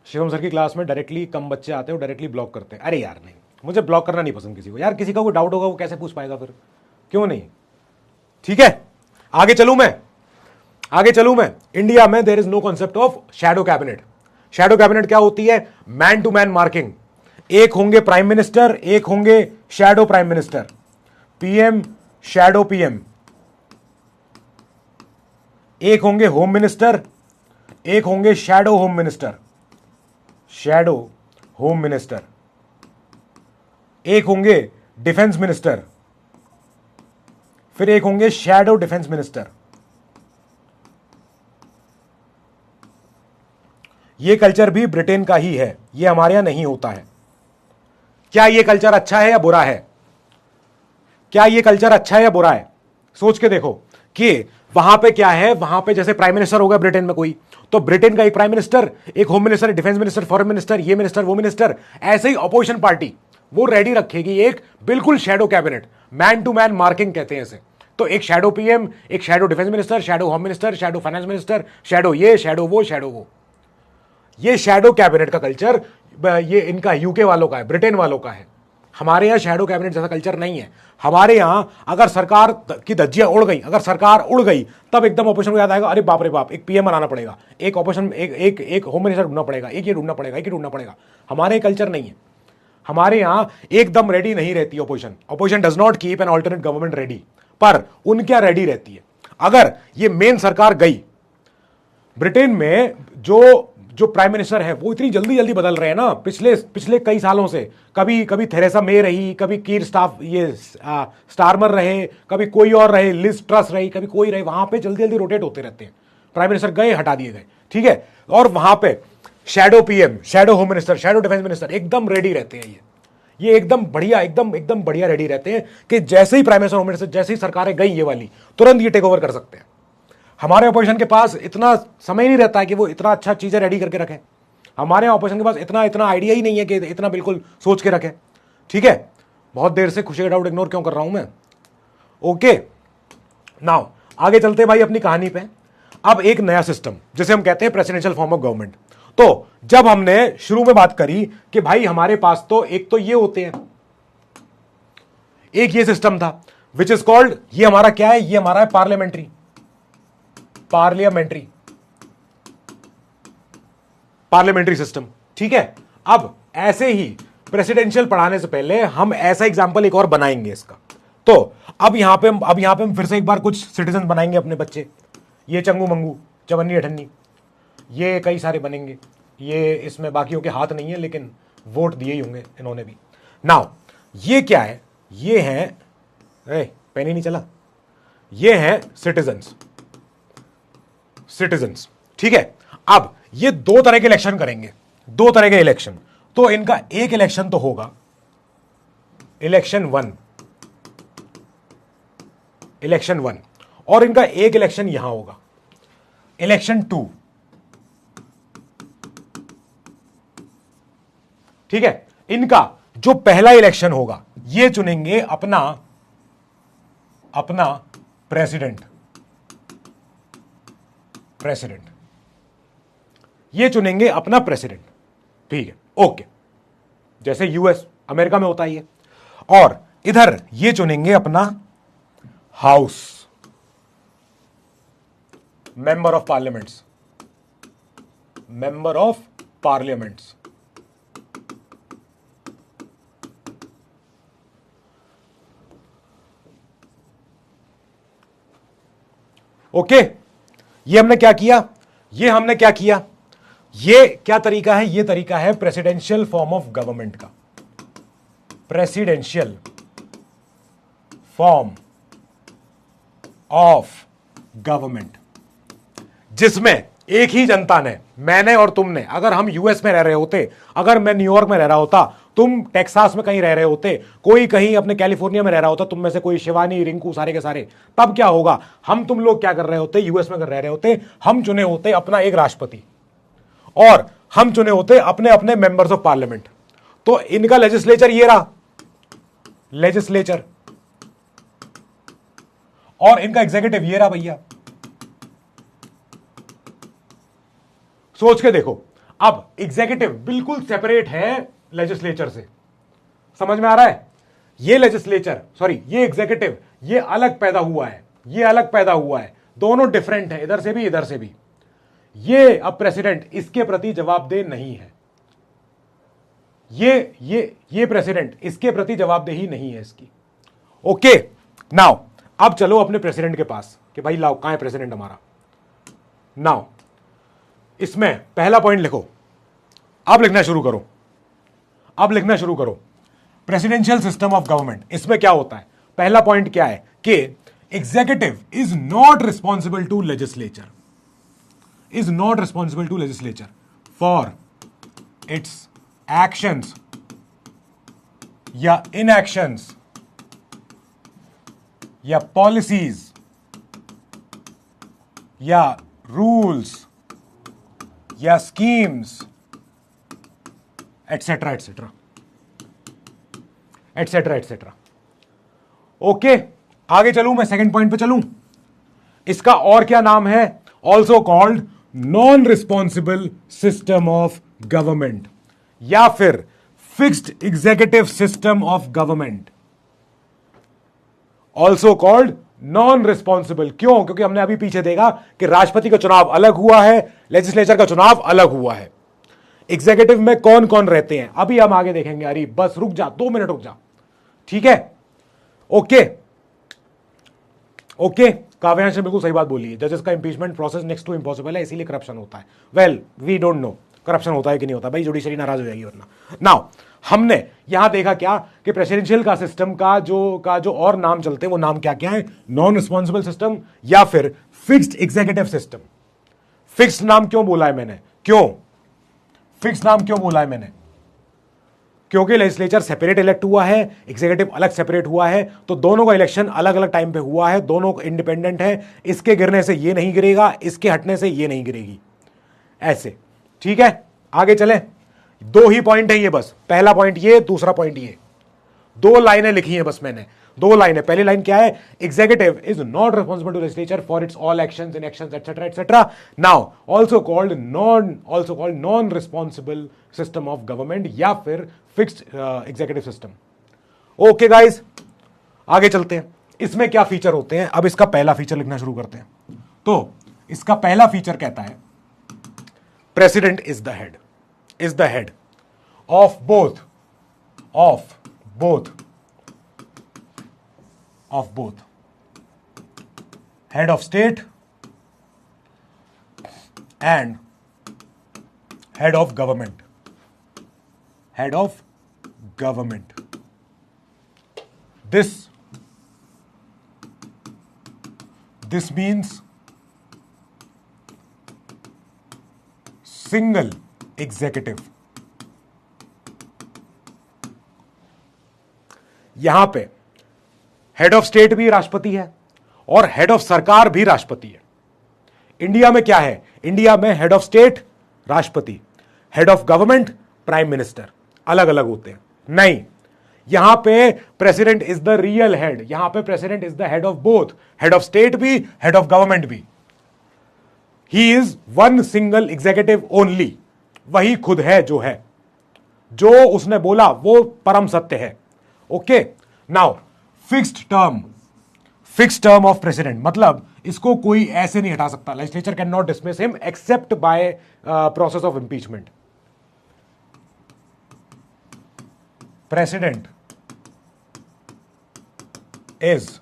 शिवम सर की क्लास में डायरेक्टली कम बच्चे आते हैं, डायरेक्टली ब्लॉक करते हैं। अरे यार नहीं, मुझे ब्लॉक करना नहीं पसंद किसी को यार, किसी का कोई डाउट होगा वो कैसे पूछ पाएगा फिर, क्यों नहीं। ठीक है, आगे चलूं मैं। इंडिया में there is no concept of shadow cabinet. Shadow cabinet क्या होती है? Man to man marking. एक होंगे प्राइम मिनिस्टर, एक होंगे shadow prime minister, PM shadow PM, एक होंगे होम मिनिस्टर, एक होंगे shadow home minister, shadow home minister, एक होंगे डिफेंस मिनिस्टर, फिर एक होंगे शैडो डिफेंस मिनिस्टर। यह कल्चर भी ब्रिटेन का ही है, यह हमारे यहां नहीं होता है। क्या यह कल्चर अच्छा है या बुरा है? क्या यह कल्चर अच्छा है या बुरा है? सोच के देखो कि वहां पे क्या है। वहां पे जैसे प्राइम मिनिस्टर होगा ब्रिटेन में कोई, तो ब्रिटेन का एक प्राइम मिनिस्टर, एक home minister, defence minister, foreign minister, ये मिनिस्टर, वो मिनिस्टर। ऐसे ही अपोजिशन पार्टी वो रेडी रखेगी एक बिल्कुल shadow cabinet, man to man marking कहते हैं इसे। तो एक शैडो पीएम, एक shadow defence minister, shadow home minister, shadow finance minister, shadow ये, शैडो वो, शैडो वो। ये शैडो कैबिनेट का कल्चर ये इनका यूके वालों का है, ब्रिटेन वालों का है। हमारे यहां शैडो कैबिनेट जैसा कल्चर नहीं है। हमारे यहां अगर सरकार की धज्जियां उड़ गई, अगर सरकार उड़ गई, तब एकदम ऑपोजिशन को याद आएगा, अरे बाप रे बाप, एक पीएम बनाना पड़ेगा, एक ऑपोजिशन, एक होम मिनिस्टर ढूंढना पड़ेगा, एक ये ढूंढना पड़ेगा, एक ये ढूंढना पड़ेगा। हमारे कल्चर नहीं है। हमारे यहां एकदम रेडी नहीं रहती opposition. Opposition does not keep an alternate government ready, पर उनके यहां रेडी रहती है। अगर ये मेन सरकार गई, ब्रिटेन में जो प्राइम मिनिस्टर है वो इतनी जल्दी जल्दी बदल रहे हैं ना, पिछले कई सालों से। कभी थेरेसा मे रही, कभी कीर स्टारमर रहे, कभी कोई और रहे, लिज ट्रस रही, कभी कोई रहे। वहां पे जल्दी जल्दी रोटेट होते रहते हैं। प्राइम मिनिस्टर गए, हटा दिए गए, ठीक है। और वहां पे shadow PM, shadow home minister, shadow defence minister एकदम रेडी रहते हैं। ये एकदम बढ़िया, एकदम बढ़िया रेडी रहते हैं कि जैसे ही प्राइम मिनिस्टर, होम मिनिस्टर, जैसे ही सरकारें गई ये वाली, तुरंत ये टेक ओवर कर सकते हैं। हमारे ऑपोजिशन के पास इतना समय नहीं रहता है कि वो इतना अच्छा चीजें रेडी करके रखें। हमारे ऑपोजिशन के पास इतना आइडिया ही नहीं है कि इतना बिल्कुल सोच के रखें, ठीक है। बहुत देर से खुशी का डाउट इग्नोर क्यों कर रहा हूं मैं? ओके, नाउ आगे चलते हैं भाई अपनी कहानी पे। अब एक नया सिस्टम जिसे हम कहते हैं प्रेसिडेंशियल फॉर्म ऑफ गवर्नमेंट। तो जब हमने शुरू में बात करी कि भाई हमारे पास तो एक तो ये होते हैं, एक ये सिस्टम था विच इज कॉल्ड, ये हमारा क्या है? ये हमारा है पार्लियामेंट्री सिस्टम, ठीक है। अब ऐसे ही प्रेसिडेंशियल पढ़ाने से पहले हम ऐसा एग्जांपल एक और बनाएंगे इसका। तो अब यहां पे हम फिर से एक बार कुछ सिटीजन बनाएंगे अपने बच्चे। ये चंगू मंगू, चवन्नी अठन्नी, ये कई सारे बनेंगे। ये इसमें बाकियों के हाथ नहीं है, लेकिन वोट दिए ही होंगे इन्होंने भी। नाउ ये क्या है? ये है, पेन ही नहीं चला, ये है सिटीजन्स, ठीक है। अब ये दो तरह के इलेक्शन करेंगे, दो तरह के इलेक्शन। तो इनका एक इलेक्शन तो होगा इलेक्शन वन, और इनका एक इलेक्शन यहां होगा इलेक्शन 2, ठीक है। इनका जो पहला इलेक्शन होगा, ये चुनेंगे अपना प्रेसिडेंट, ये चुनेंगे अपना प्रेसिडेंट, ठीक है, ओके। जैसे यूएस, अमेरिका में होता है ये। और इधर ये चुनेंगे अपना house, member of parliaments. Okay, ये हमने क्या किया? ये क्या तरीका है? ये तरीका है प्रेसिडेंशियल फॉर्म ऑफ गवर्नमेंट का, प्रेसिडेंशियल फॉर्म ऑफ गवर्नमेंट, जिसमें एक ही जनता ने, मैंने और तुमने, अगर हम यूएस में रह रहे होते, अगर मैं न्यूयॉर्क में रह रहा होता, तुम टेक्सास में कहीं रह रहे होते, कोई कहीं अपने कैलिफोर्निया में रह रहा होता, तुम में से कोई शिवानी, रिंकू, सारे के सारे, तब क्या होगा? तुम लोग क्या कर रहे होते? यूएस में रह रहे होते, हम चुने होते अपना एक राष्ट्रपति, और हम चुने होते अपने अपने मेंबर्स ऑफ पार्लियामेंट। तो इनका लेजिस्लेचर ये रहा, लेजिस्लेचर, और इनका एग्जीक्यूटिव ये रहा भैया। सोच के देखो, अब एग्जीक्यूटिव बिल्कुल सेपरेट है लेजिस्लेचर से, समझ में आ रहा है? ये लेजिस्लेचर, सॉरी, ये एग्जीक्यूटिव, ये अलग पैदा हुआ है, ये अलग पैदा हुआ है, दोनों डिफरेंट है, इधर से भी इधर से भी। ये अब प्रेसिडेंट इसके प्रति जवाबदेह नहीं है। ये प्रेसिडेंट इसके प्रति जवाबदेही नहीं है इसकी। ओके, नाउ अब चलो अपने प्रेसिडेंट के पास कि भाई लाओ कहां है प्रेसिडेंट हमारा। नाउ इसमें पहला पॉइंट लिखो, अब लिखना शुरू करो, अब लिखना शुरू करो। प्रेसिडेंशियल सिस्टम ऑफ गवर्नमेंट, इसमें क्या होता है? पहला पॉइंट क्या है कि executive is not responsible to legislature, is not responsible to legislature for its actions या इनएक्शंस या पॉलिसीज या रूल्स या schemes etcetera etcetera etcetera etcetera. Okay, आगे चलूं, मैं सेकंड पॉइंट पे चलूं। इसका और क्या नाम है? Also called non responsible system of government या फिर fixed executive system of government, also called non responsible. क्यों? क्योंकि हमने अभी पीछे देखा कि राष्ट्रपति का चुनाव अलग हुआ है, लेजिस्लेचर का चुनाव अलग हुआ है। एग्जीक्यूटिव में कौन कौन रहते हैं अभी हम आगे देखेंगे। अरे बस रुक जा, 2 मिनट रुक जा, ठीक है? ओके ओके, काव्यांश ने बिल्कुल सही बात बोली है। जजेस का impeachment process next to impossible है, इसीलिए करप्शन होता है। Well we don't know corruption होता है कि नहीं होता, भाई जुडिशरी नाराज हो जाएगी वरना। नाउ हमने यहां देखा क्या कि प्रेसिडेंशियल का सिस्टम का जो और नाम चलते हैं वो नाम क्या क्या है? नॉन रिस्पॉन्सिबल सिस्टम या फिर फिक्स्ड एग्जीक्यूटिव सिस्टम। फिक्स्ड नाम क्यों बोला है मैंने? क्यों फिक्स्ड नाम क्यों बोला है मैंने? क्योंकि लेजिस्लेचर सेपरेट इलेक्ट हुआ है, एग्जीक्यूटिव अलग सेपरेट हुआ है, तो दोनों का इलेक्शन अलग अलग टाइम पे हुआ है, दोनों इंडिपेंडेंट है। इसके गिरने से ये नहीं गिरेगा, इसके हटने से ये नहीं गिरेगी, ऐसे। ठीक है, आगे चले। 2 ही पॉइंट है ये, बस पहला पॉइंट ये, दूसरा पॉइंट ये। 2 लाइनें लिखी हैं बस मैंने, 2 लाइनें। पहली लाइन क्या है? Executive is not responsible to legislature for its all actions, inactions etcetera etcetera. Now also called non responsible system of government या फिर fixed executive system. Okay guys, आगे चलते हैं। इसमें क्या फीचर होते हैं? अब इसका पहला फीचर लिखना शुरू करते हैं। तो इसका पहला फीचर कहता है president is the head of both head of state and head of government. This means single executive. यहां पे हेड ऑफ स्टेट भी राष्ट्रपति है और हेड ऑफ सरकार भी राष्ट्रपति है। इंडिया में क्या है? इंडिया में हेड ऑफ स्टेट राष्ट्रपति, head of government prime minister, अलग अलग होते हैं। नहीं, यहां पे president is the real head, यहां पे president is the head of both, head of state भी, हेड ऑफ गवर्नमेंट भी। He is one single executive only, वही खुद है जो है, जो उसने बोला वो परम सत्य है। Okay, now fixed term of president, मतलब इसको कोई ऐसे नहीं हटा सकता। Legislature can not dismiss him except by process of impeachment. President is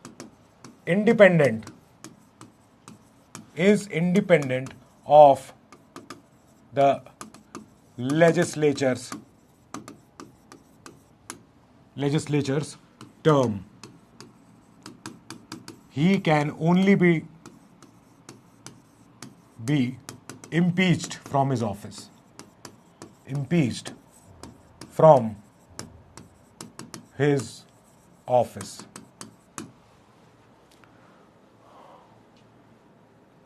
independent of the legislature's term. He can only be impeached from his office.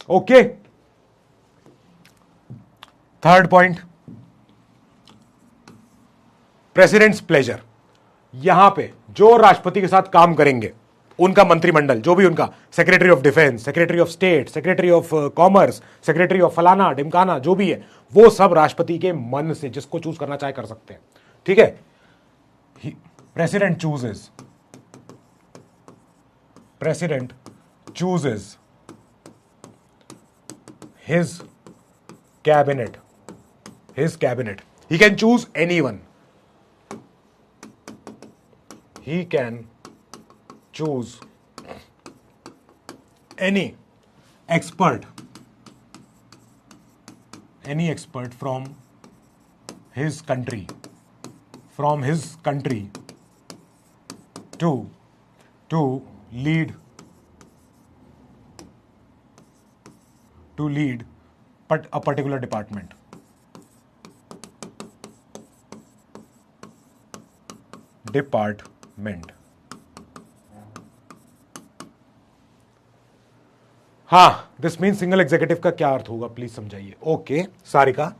Okay. Third point, president's pleasure. यहां पे जो राष्ट्रपति के साथ काम करेंगे उनका मंत्रिमंडल, जो भी उनका secretary of defence, secretary of state, secretary of commerce, secretary of फलाना ढिमकाना, जो भी है, वो सब राष्ट्रपति के मन से जिसको चूज करना चाहे कर सकते हैं। ठीक है, president chooses his cabinet. His cabinet. He can choose anyone. He can choose any expert from his country to lead but a particular department. हाँ, दिस मीन सिंगल एग्जीक्यूटिव का क्या अर्थ होगा प्लीज समझाइए। ओके सारिका,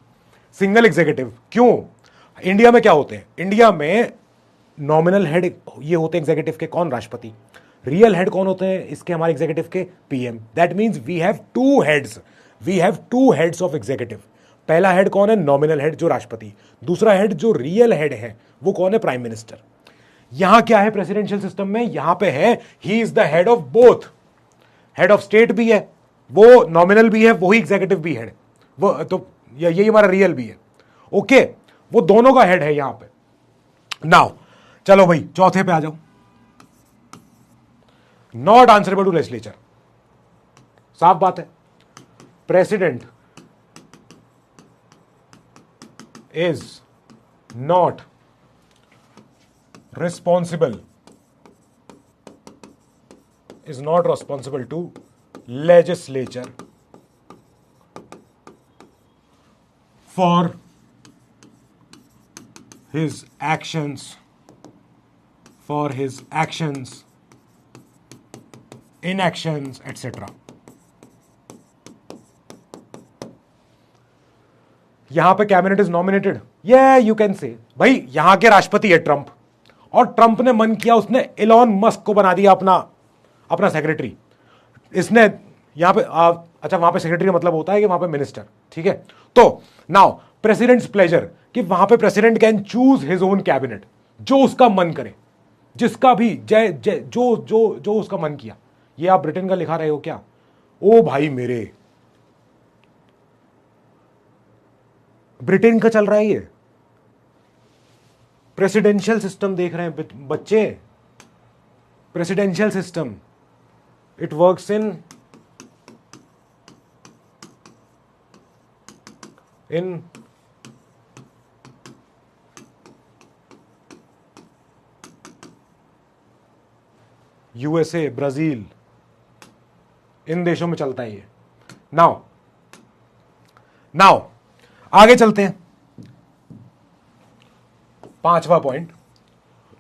सिंगल एग्जीक्यूटिव क्यों? इंडिया में क्या होते हैं? इंडिया में नॉमिनल हेड ये होते हैं एग्जीक्यूटिव के, कौन? राष्ट्रपति। रियल हेड कौन होते हैं इसके, हमारे एग्जीक्यूटिव के? PM. That means we have two heads of executive. पहला हेड कौन है? नॉमिनल हेड जो राष्ट्रपति। दूसरा हेड जो रियल हेड है वो कौन है? Prime minister. यहां क्या है प्रेसिडेंशियल सिस्टम में? यहां पे है he is the head of both. Head of state भी है, वो नॉमिनल भी है, वही एग्जीक्यूटिव भी है, वो तो यही हमारा रियल भी है। ओके, वो दोनों का हेड है यहां पे। नाउ चलो भाई चौथे पे आ जाओ। नॉट आंसरेबल टू लेजिस्लेचर, साफ बात है। President is not responsible to legislature for his actions, inactions, etc. यहां पे कैबिनेट इज नॉमिनेटेड, ये यू कैन से भाई यहां के राष्ट्रपति है ट्रंप, और ट्रंप ने मन किया उसने एलॉन मस्क को बना दिया अपना सेक्रेटरी। इसने यहां पे अच्छा वहां पे सेक्रेटरी का मतलब होता है कि वहां पे मिनिस्टर, ठीक है। तो नाउ प्रेसिडेंट्स प्लेजर कि वहां पे president can choose his own cabinet, जो उसका मन करे, जिसका भी जो उसका मन किया। ये आप ब्रिटेन का लिखा रहे हो क्या? ओ भाई मेरे, ब्रिटेन का चल रहा है ये प्रेसिडेंशियल सिस्टम, देख रहे हैं बच्चे। Presidential system, it works in USA, Brazil, इन देशों में चलता है ये। नाउ आगे चलते हैं। पांचवा point,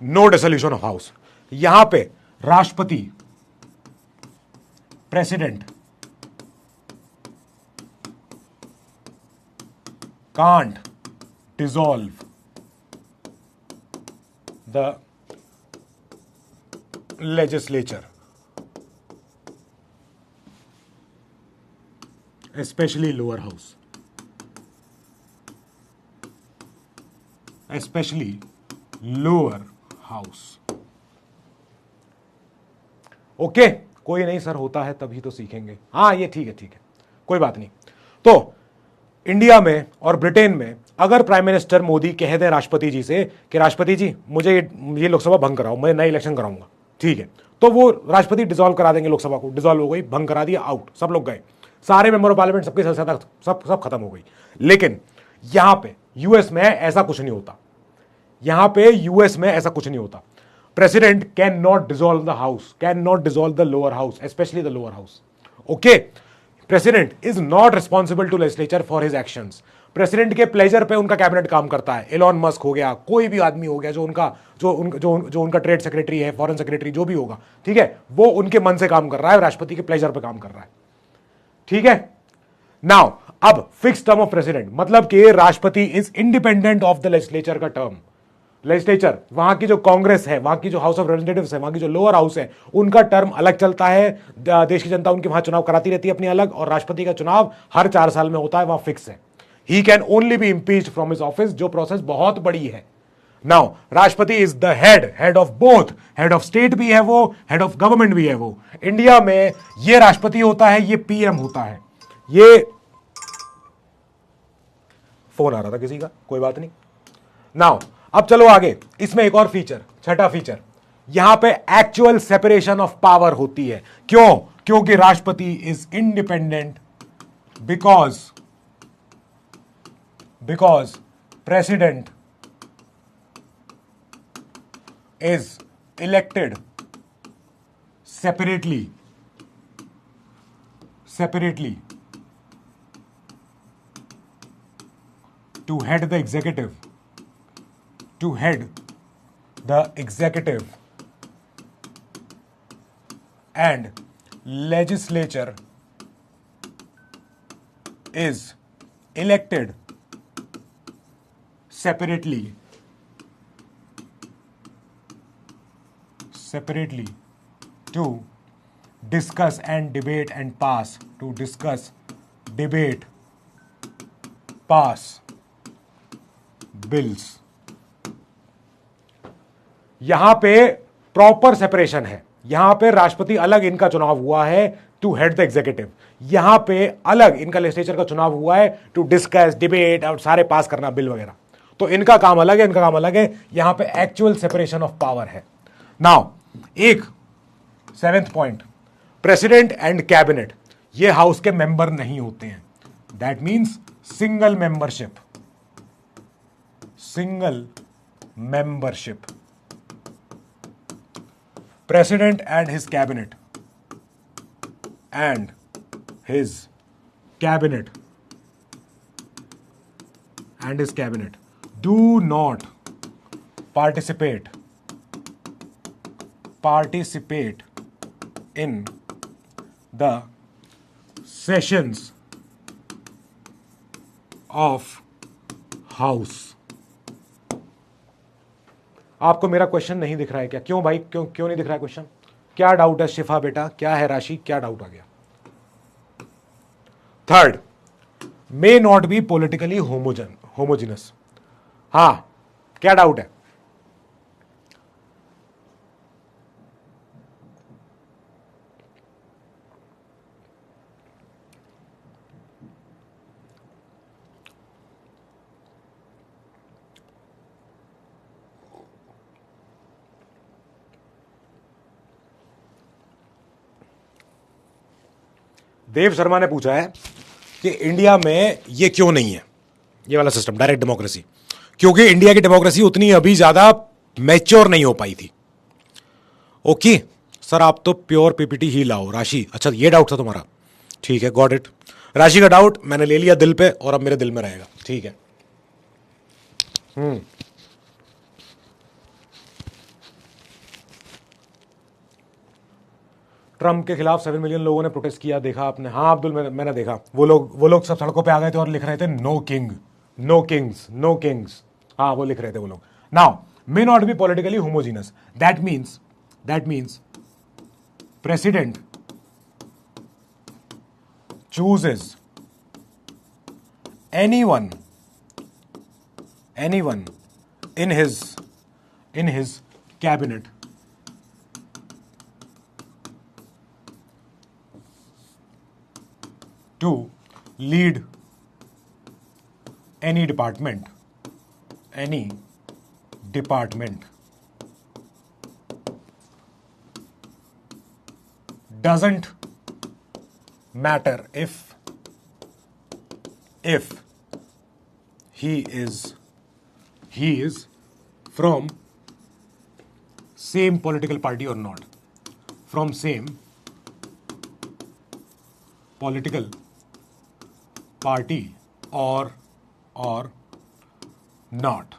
no dissolution of house. यहां पे राष्ट्रपति, president can't dissolve the legislature, especially lower house, okay. कोई नहीं सर, होता है तभी तो सीखेंगे। हाँ ये ठीक है, कोई बात नहीं। तो इंडिया में और ब्रिटेन में अगर प्राइम मिनिस्टर मोदी कह दें राष्ट्रपति जी से कि राष्ट्रपति जी मुझे ये लोकसभा भंग कराओ, मैं नया इलेक्शन कराऊंगा, ठीक है, तो वो राष्ट्रपति डिसॉल्व करा देंगे लोकसभा को। डिसॉल्व हो गई, भंग करा दिया, आउट, सब लोग गए, सारे मेंबर ऑफ पार्लियामेंट, सबकी संसद सब खत्म हो गई। लेकिन यहां पे यूएस में ऐसा कुछ नहीं होता। President can not dissolve the house, can not dissolve the lower house, specially the lower house. Okay, president is not responsible to legislature for his actions. President के प्लेजर पे उनका कैबिनेट काम करता है। एलॉन मस्क हो गया, कोई भी आदमी हो गया जो उनका ट्रेड सेक्रेटरी है, फॉरेन सेक्रेटरी जो भी होगा, ठीक है, वो उनके मन से काम कर रहा है, राष्ट्रपति के प्लेजर पे काम कर रहा है, ठीक है। नाउ अब फिक्स टर्म ऑफ प्रेसिडेंट मतलब कि राष्ट्रपति is independent of the legislature का टर्म। लेजिस्लेचर, वहां की जो कांग्रेस है, वहां की जो हाउस ऑफ रिप्रेजेंटेटिव्स है, वहां की जो लोअर हाउस है, उनका टर्म अलग चलता है। देश की जनता उनके वहां चुनाव कराती रहती है अपनी अलग, और राष्ट्रपति का चुनाव हर 4 साल में होता है, वहां फिक्स है। He can only be impeached from his office, जो प्रोसेस बहुत बड़ी है। नाउ राष्ट्रपति is the head of both, head of state भी है वो, हेड ऑफ गवर्नमेंट भी है वो। इंडिया में ये राष्ट्रपति होता है, ये पीएम होता है। ये फोन आ रहा था किसी का, कोई बात नहीं। नाउ अब चलो आगे, इसमें एक और फीचर, छठा फीचर, यहां पे एक्चुअल सेपरेशन ऑफ पावर होती है। क्यों? क्योंकि राष्ट्रपति is independent because president is elected separately to head the executive and legislature is elected separately to discuss and debate and pass bills। यहां पे प्रॉपर सेपरेशन है, यहां पे राष्ट्रपति अलग, इनका चुनाव हुआ है टू हेड द एग्जीक्यूटिव, यहां पे अलग इनका लेजिस्लेचर का चुनाव हुआ है टू डिस्कस डिबेट और सारे पास करना बिल वगैरह। तो इनका काम अलग है, इनका काम अलग है, यहां पे एक्चुअल सेपरेशन ऑफ पावर है। नाउ एक 7th point, president and cabinet ये हाउस के मेंबर नहीं होते हैं। That means single membership. President and his cabinet do not participate in the sessions of house। आपको मेरा क्वेश्चन नहीं दिख रहा है क्या? क्यों भाई, क्यों नहीं दिख रहा है क्वेश्चन? क्या डाउट है शिफा बेटा, क्या है राशि, क्या डाउट आ गया? 3rd, may not be politically homogeneous. हां, क्या डाउट है? देव शर्मा ने पूछा है कि इंडिया में ये क्यों नहीं है, ये वाला सिस्टम डायरेक्ट डेमोक्रेसी, क्योंकि इंडिया की डेमोक्रेसी उतनी अभी ज्यादा मैच्योर नहीं हो पाई थी। ओके सर, आप तो प्योर पीपीटी ही लाओ। राशि, अच्छा ये डाउट था तुम्हारा, ठीक है, गॉट इट। राशि का डाउट मैंने ले लिया दिल पे और अब मेरे दिल में रहेगा, ठीक है। ट्रम्प के खिलाफ 7 मिलियन लोगों ने प्रोटेस्ट किया, देखा आपने? हाँ अब्दुल, मैंने देखा। वो लोग सब सड़कों पे आ गए थे और लिख रहे थे नो किंग्स। हाँ वो लिख रहे थे वो लोग। Now may not be politically homogeneous, that means president chooses anyone in his cabinet to lead any department doesn't matter if he is from same political party or not, from same political party or not।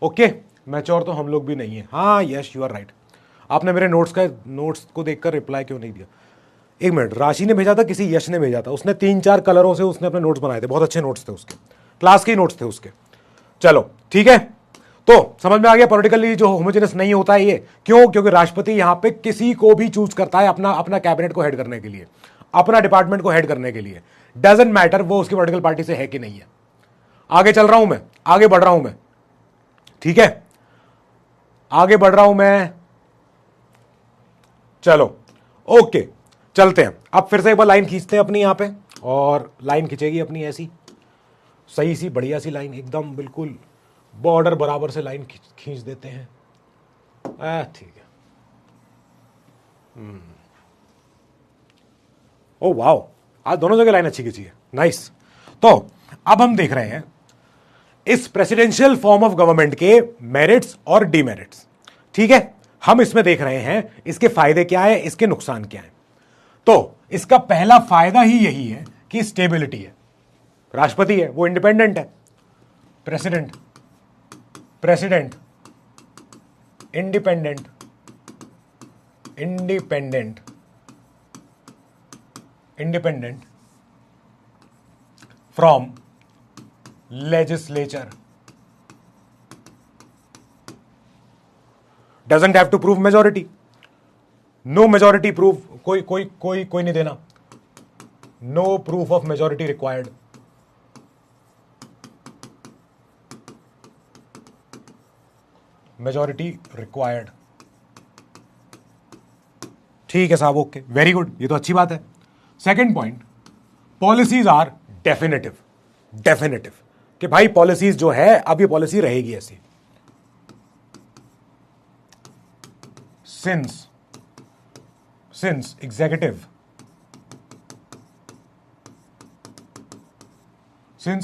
Okay, mature तो हम लोग भी नहीं है। हाँ यस, यू आर राइट। आपने मेरे नोट्स को देखकर रिप्लाई क्यों नहीं दिया? एक मिनट, राशि ने भेजा था, किसी यश ने भेजा था, उसने 3-4 कलरों से उसने अपने नोट्स बनाए थे, बहुत अच्छे नोट्स थे उसके, क्लास के नोट्स थे उसके। चलो ठीक है, तो समझ में आ गया पॉलिटिकली जो होमोजेनस नहीं होता है ये क्यों? क्योंकि राष्ट्रपति यहां पे किसी को भी चूज करता है अपना कैबिनेट को हेड करने के लिए, अपना डिपार्टमेंट को हेड करने के लिए। डजंट मैटर वो उसकी पॉलिटिकल पार्टी से है कि नहीं है। आगे चल रहा हूं मैं, आगे बढ़ रहा हूं मैं, ठीक है, आगे बढ़ रहा हूं मैं। चलो ओके, चलते हैं। अब फिर से एक बार लाइन खींचते हैं अपनी यहां पे और लाइन खिंचेगी अपनी ऐसी सही सी बढ़िया सी लाइन, एकदम बिल्कुल बॉर्डर बराबर से लाइन खींच देते हैं। ठीक है। ओ वाओ, आज दोनों जगह लाइन अच्छी खींची है, नाइस। तो अब हम देख रहे हैं इस प्रेसिडेंशियल फॉर्म ऑफ गवर्नमेंट के मेरिट्स और डीमेरिट्स। ठीक है, हम इसमें देख रहे हैं इसके फायदे क्या है, इसके नुकसान क्या है। तो इसका पहला फायदा ही यही है कि स्टेबिलिटी है। राष्ट्रपति है वो इंडिपेंडेंट है, president president independent independent independent from legislature, doesn't have to prove majority, no majority proof, कोई कोई कोई कोई नहीं देना, no proof of majority required. Majority required, ठीक है साहब, ओके, वेरी गुड, ये तो अच्छी बात है। Second point, policies are definitive, definitive कि भाई पॉलिसीज जो है अब ये पॉलिसी रहेगी ऐसी। Since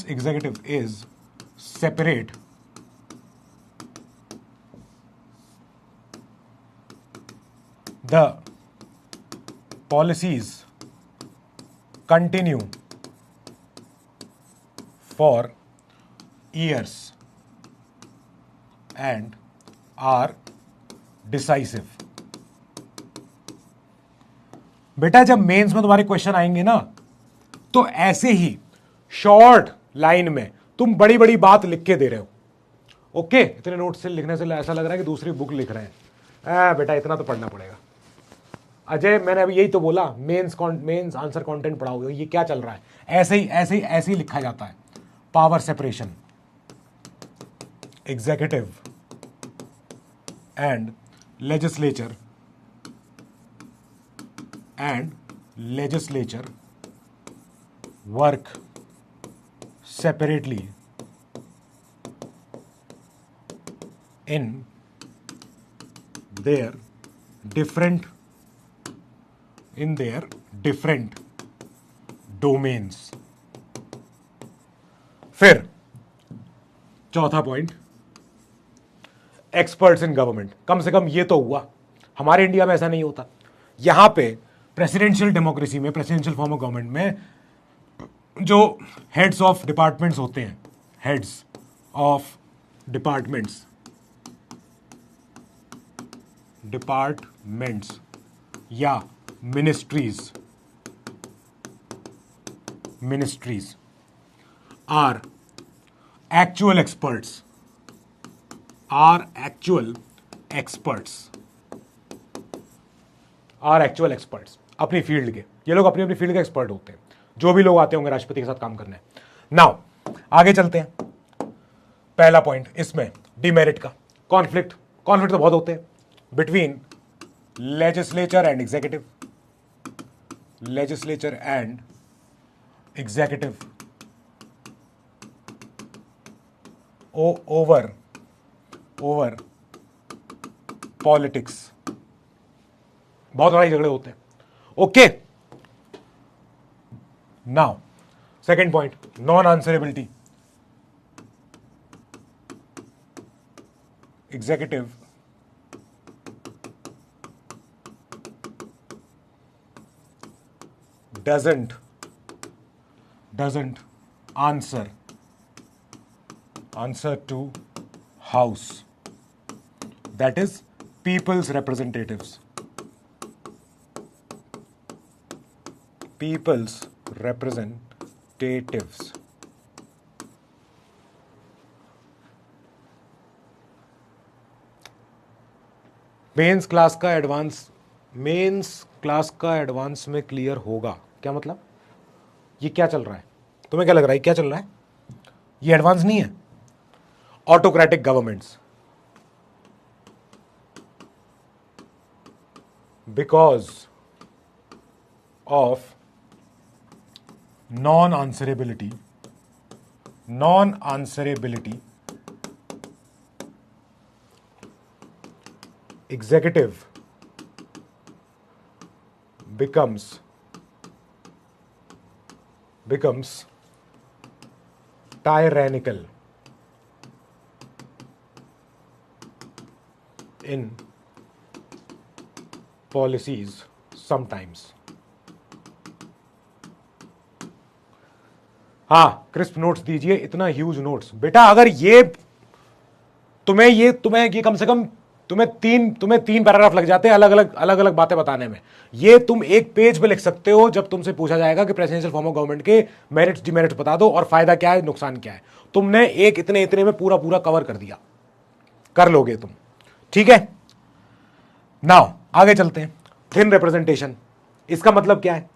executive is separate, the policies continue for years and are decisive। बेटा जब मेंस में तुम्हारे क्वेश्चन आएंगे ना, तो ऐसे ही शॉर्ट लाइन में तुम बड़ी बड़ी बात लिख के दे रहे हो। ओके, इतने नोट से लिखने से ऐसा लग रहा है कि दूसरी बुक लिख रहे हैं। बेटा इतना तो पढ़ना पड़ेगा। अजय मैंने अभी यही तो बोला, मेंस आंसर कंटेंट पढ़ाओ, ये क्या चल रहा है? ऐसे ही लिखा जाता है। Power separation, executive and legislature work separately in their different domains। फिर चौथा पॉइंट, एक्सपर्ट्स इन गवर्नमेंट। कम से कम ये तो हुआ, हमारे इंडिया में ऐसा नहीं होता। यहां पे प्रेसिडेंशियल डेमोक्रेसी में, प्रेसिडेंशियल फॉर्म ऑफ गवर्नमेंट में जो हेड्स ऑफ डिपार्टमेंट्स होते हैं, हेड्स ऑफ डिपार्टमेंट्स या मिनिस्ट्रीज आर एक्चुअल एक्सपर्ट्स अपनी फील्ड के। ये लोग अपनी अपनी फील्ड के एक्सपर्ट होते हैं, जो भी लोग आते होंगे राष्ट्रपति के साथ काम करने। नाउ आगे चलते हैं। पहला पॉइंट इसमें डिमेरिट का, कॉन्फ्लिक्ट तो बहुत होते हैं between legislature and executive over politics, बहुत लड़ाई झगड़े होते हैं। Okay, now second point, non answerability. Executive doesn't answer to house, that is people's representatives mains class का एडवांस में क्लियर होगा। क्या मतलब? ये क्या चल रहा है? तुम्हें क्या लग रहा है क्या चल रहा है? ये एडवांस नहीं है। Autocratic governments, because of non answerability, non answerability, executive becomes tyrannical in policies sometimes. हाँ, क्रिस्प नोट्स दीजिए, इतना ह्यूज नोट्स बेटा। अगर ये तुम्हें ये कम से कम तुम्हें तीन पैराग्राफ लग जाते हैं अलग अलग बातें बताने में। ये तुम एक पेज पे लिख सकते हो जब तुमसे पूछा जाएगा कि प्रेसिडेंशियल फॉर्म ऑफ गवर्नमेंट के मेरिट्स डिमेरिट्स बता दो और फायदा क्या है, नुकसान क्या है। तुमने एक इतने में पूरा कवर कर दिया, कर लोगे तुम। ठीक है, नाउ आगे चलते हैं। थिन रिप्रेजेंटेशन, इसका मतलब क्या है?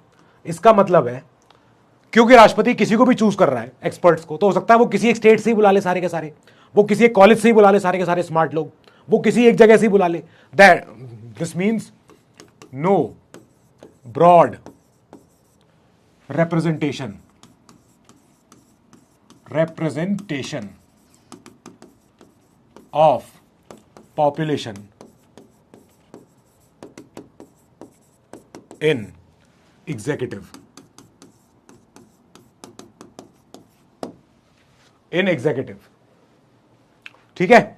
इसका मतलब है क्योंकि राष्ट्रपति किसी को भी चूज कर रहा है एक्सपर्ट्स को, तो हो सकता है वो किसी एक स्टेट से ही बुला ले सारे के सारे, वो किसी एक कॉलेज से ही बुला ले सारे के सारे स्मार्ट लोग, वो किसी एक जगह से ही बुला ले। That this means no broad representation of population in executive. ठीक है,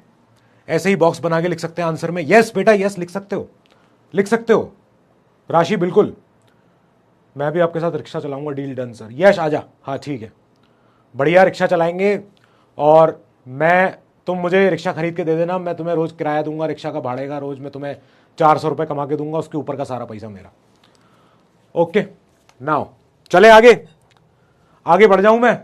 ऐसे ही बॉक्स बना के लिख सकते हैं आंसर में। यस बेटा यस, लिख सकते हो राशि, बिल्कुल। मैं भी आपके साथ रिक्शा चलाऊंगा, डील डन सर। यश आजा, हाँ ठीक है, बढ़िया, रिक्शा चलाएंगे। और तुम मुझे रिक्शा खरीद के दे देना, मैं तुम्हें रोज किराया दूंगा, रिक्शा का भाड़े का रोज मैं तुम्हें 400 रुपये कमा के दूंगा, उसके ऊपर का सारा पैसा मेरा। ओके, नाउ चले आगे बढ़ जाऊं मैं।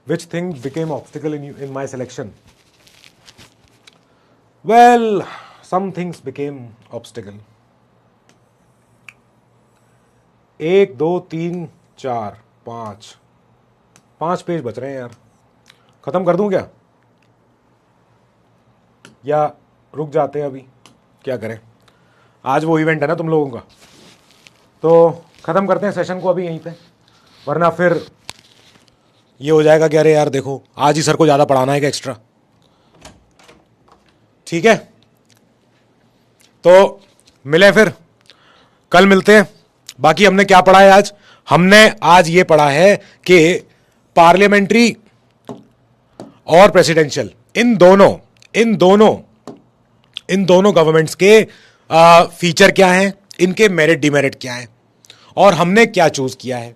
Which thing became obstacle in my selection? Well, some things became obstacle. 1 2 3 4 5 page बच रहे हैं यार, खत्म कर दूं क्या या रुक जाते हैं अभी? क्या करें, आज वो इवेंट है ना तुम लोगों का, तो खत्म करते हैं सेशन को अभी यहीं पे, वरना फिर ये हो जाएगा कि अरे यार देखो आज ही सर को ज़्यादा पढ़ाना है क्या एक्स्ट्रा। ठीक है, तो मिले फिर, कल मिलते हैं। बाकी हमने क्या पढ़ा है आज? हमने आज ये पढ़ा है कि पार्लियामेंट्री और प्रेसिडेंशियल इन दोनों गवर्नमेंट्स के फीचर क्या हैं, इनके मेरिट डिमेरिट क्या हैं, और हमने क्या चूज किया है।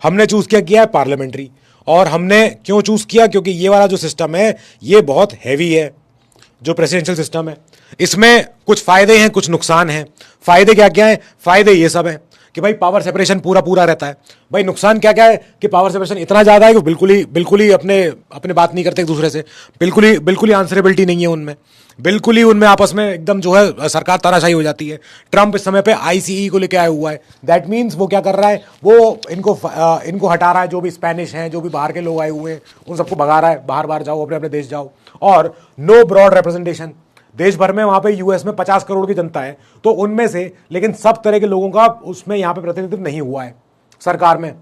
हमने चूज किया है पार्लियामेंट्री। और हमने क्यों चूज किया? क्योंकि ये वाला जो सिस्टम है ये बहुत हैवी है, जो प्रेसिडेंशियल सिस्टम है। इसमें कुछ फायदे हैं, कुछ नुकसान हैं। फायदे क्या क्या है? फायदे ये सब है कि भाई पावर सेपरेशन पूरा रहता है। भाई नुकसान क्या क्या है कि पावर सेपरेशन इतना ज्यादा है कि बिल्कुल ही अपने बात नहीं करते एक दूसरे से, बिल्कुल ही आंसरेबिलिटी नहीं है उनमें, बिल्कुल ही उनमें आपस में एकदम जो है सरकार तानाशाही हो जाती है। ट्रंप इस समय पे आईसीई को लेके आया हुआ है। दैट मीन्स वो क्या कर रहा है, वो इनको हटा रहा है, जो भी स्पेनिश हैं, जो भी बाहर के लोग आए हुए हैं, उन सबको भगा रहा है, बाहर जाओ, अपने देश जाओ। और नो ब्रॉड रिप्रेजेंटेशन, देश भर में वहां पे यूएस में 50 करोड़ की जनता है, तो उनमें से लेकिन सब तरह के लोगों का उसमें यहां पे प्रतिनिधित्व नहीं हुआ है सरकार में।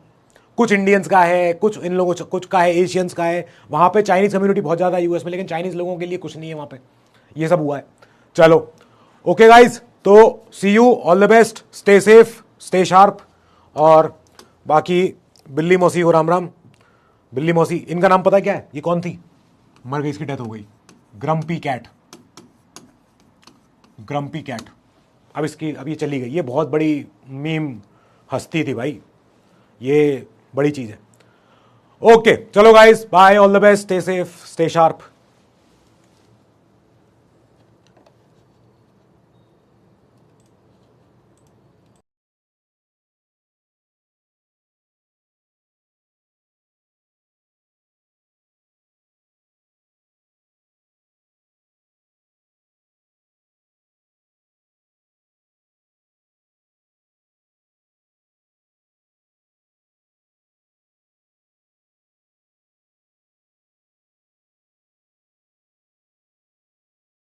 कुछ इंडियंस का है, कुछ इन लोगों कुछ का है, एशियंस का है। वहां पे चाइनीज कम्युनिटी बहुत ज्यादा है यूएस में, लेकिन चाइनीज लोगों के लिए कुछ नहीं है वहां पे। ये सब हुआ है। चलो ओके गाइज, तो see you, all the best, stay safe, stay sharp. और बाकी बिल्ली मौसी हो राम राम। बिल्ली मौसी, इनका नाम पता क्या है? ये कौन थी? मर गई, इसकी डेथ हो गई। Grumpy cat. अब ये चली गई। ये बहुत बड़ी मीम हस्ती थी भाई, ये बड़ी चीज है। ओके चलो guys, bye, all the best, stay safe, stay sharp.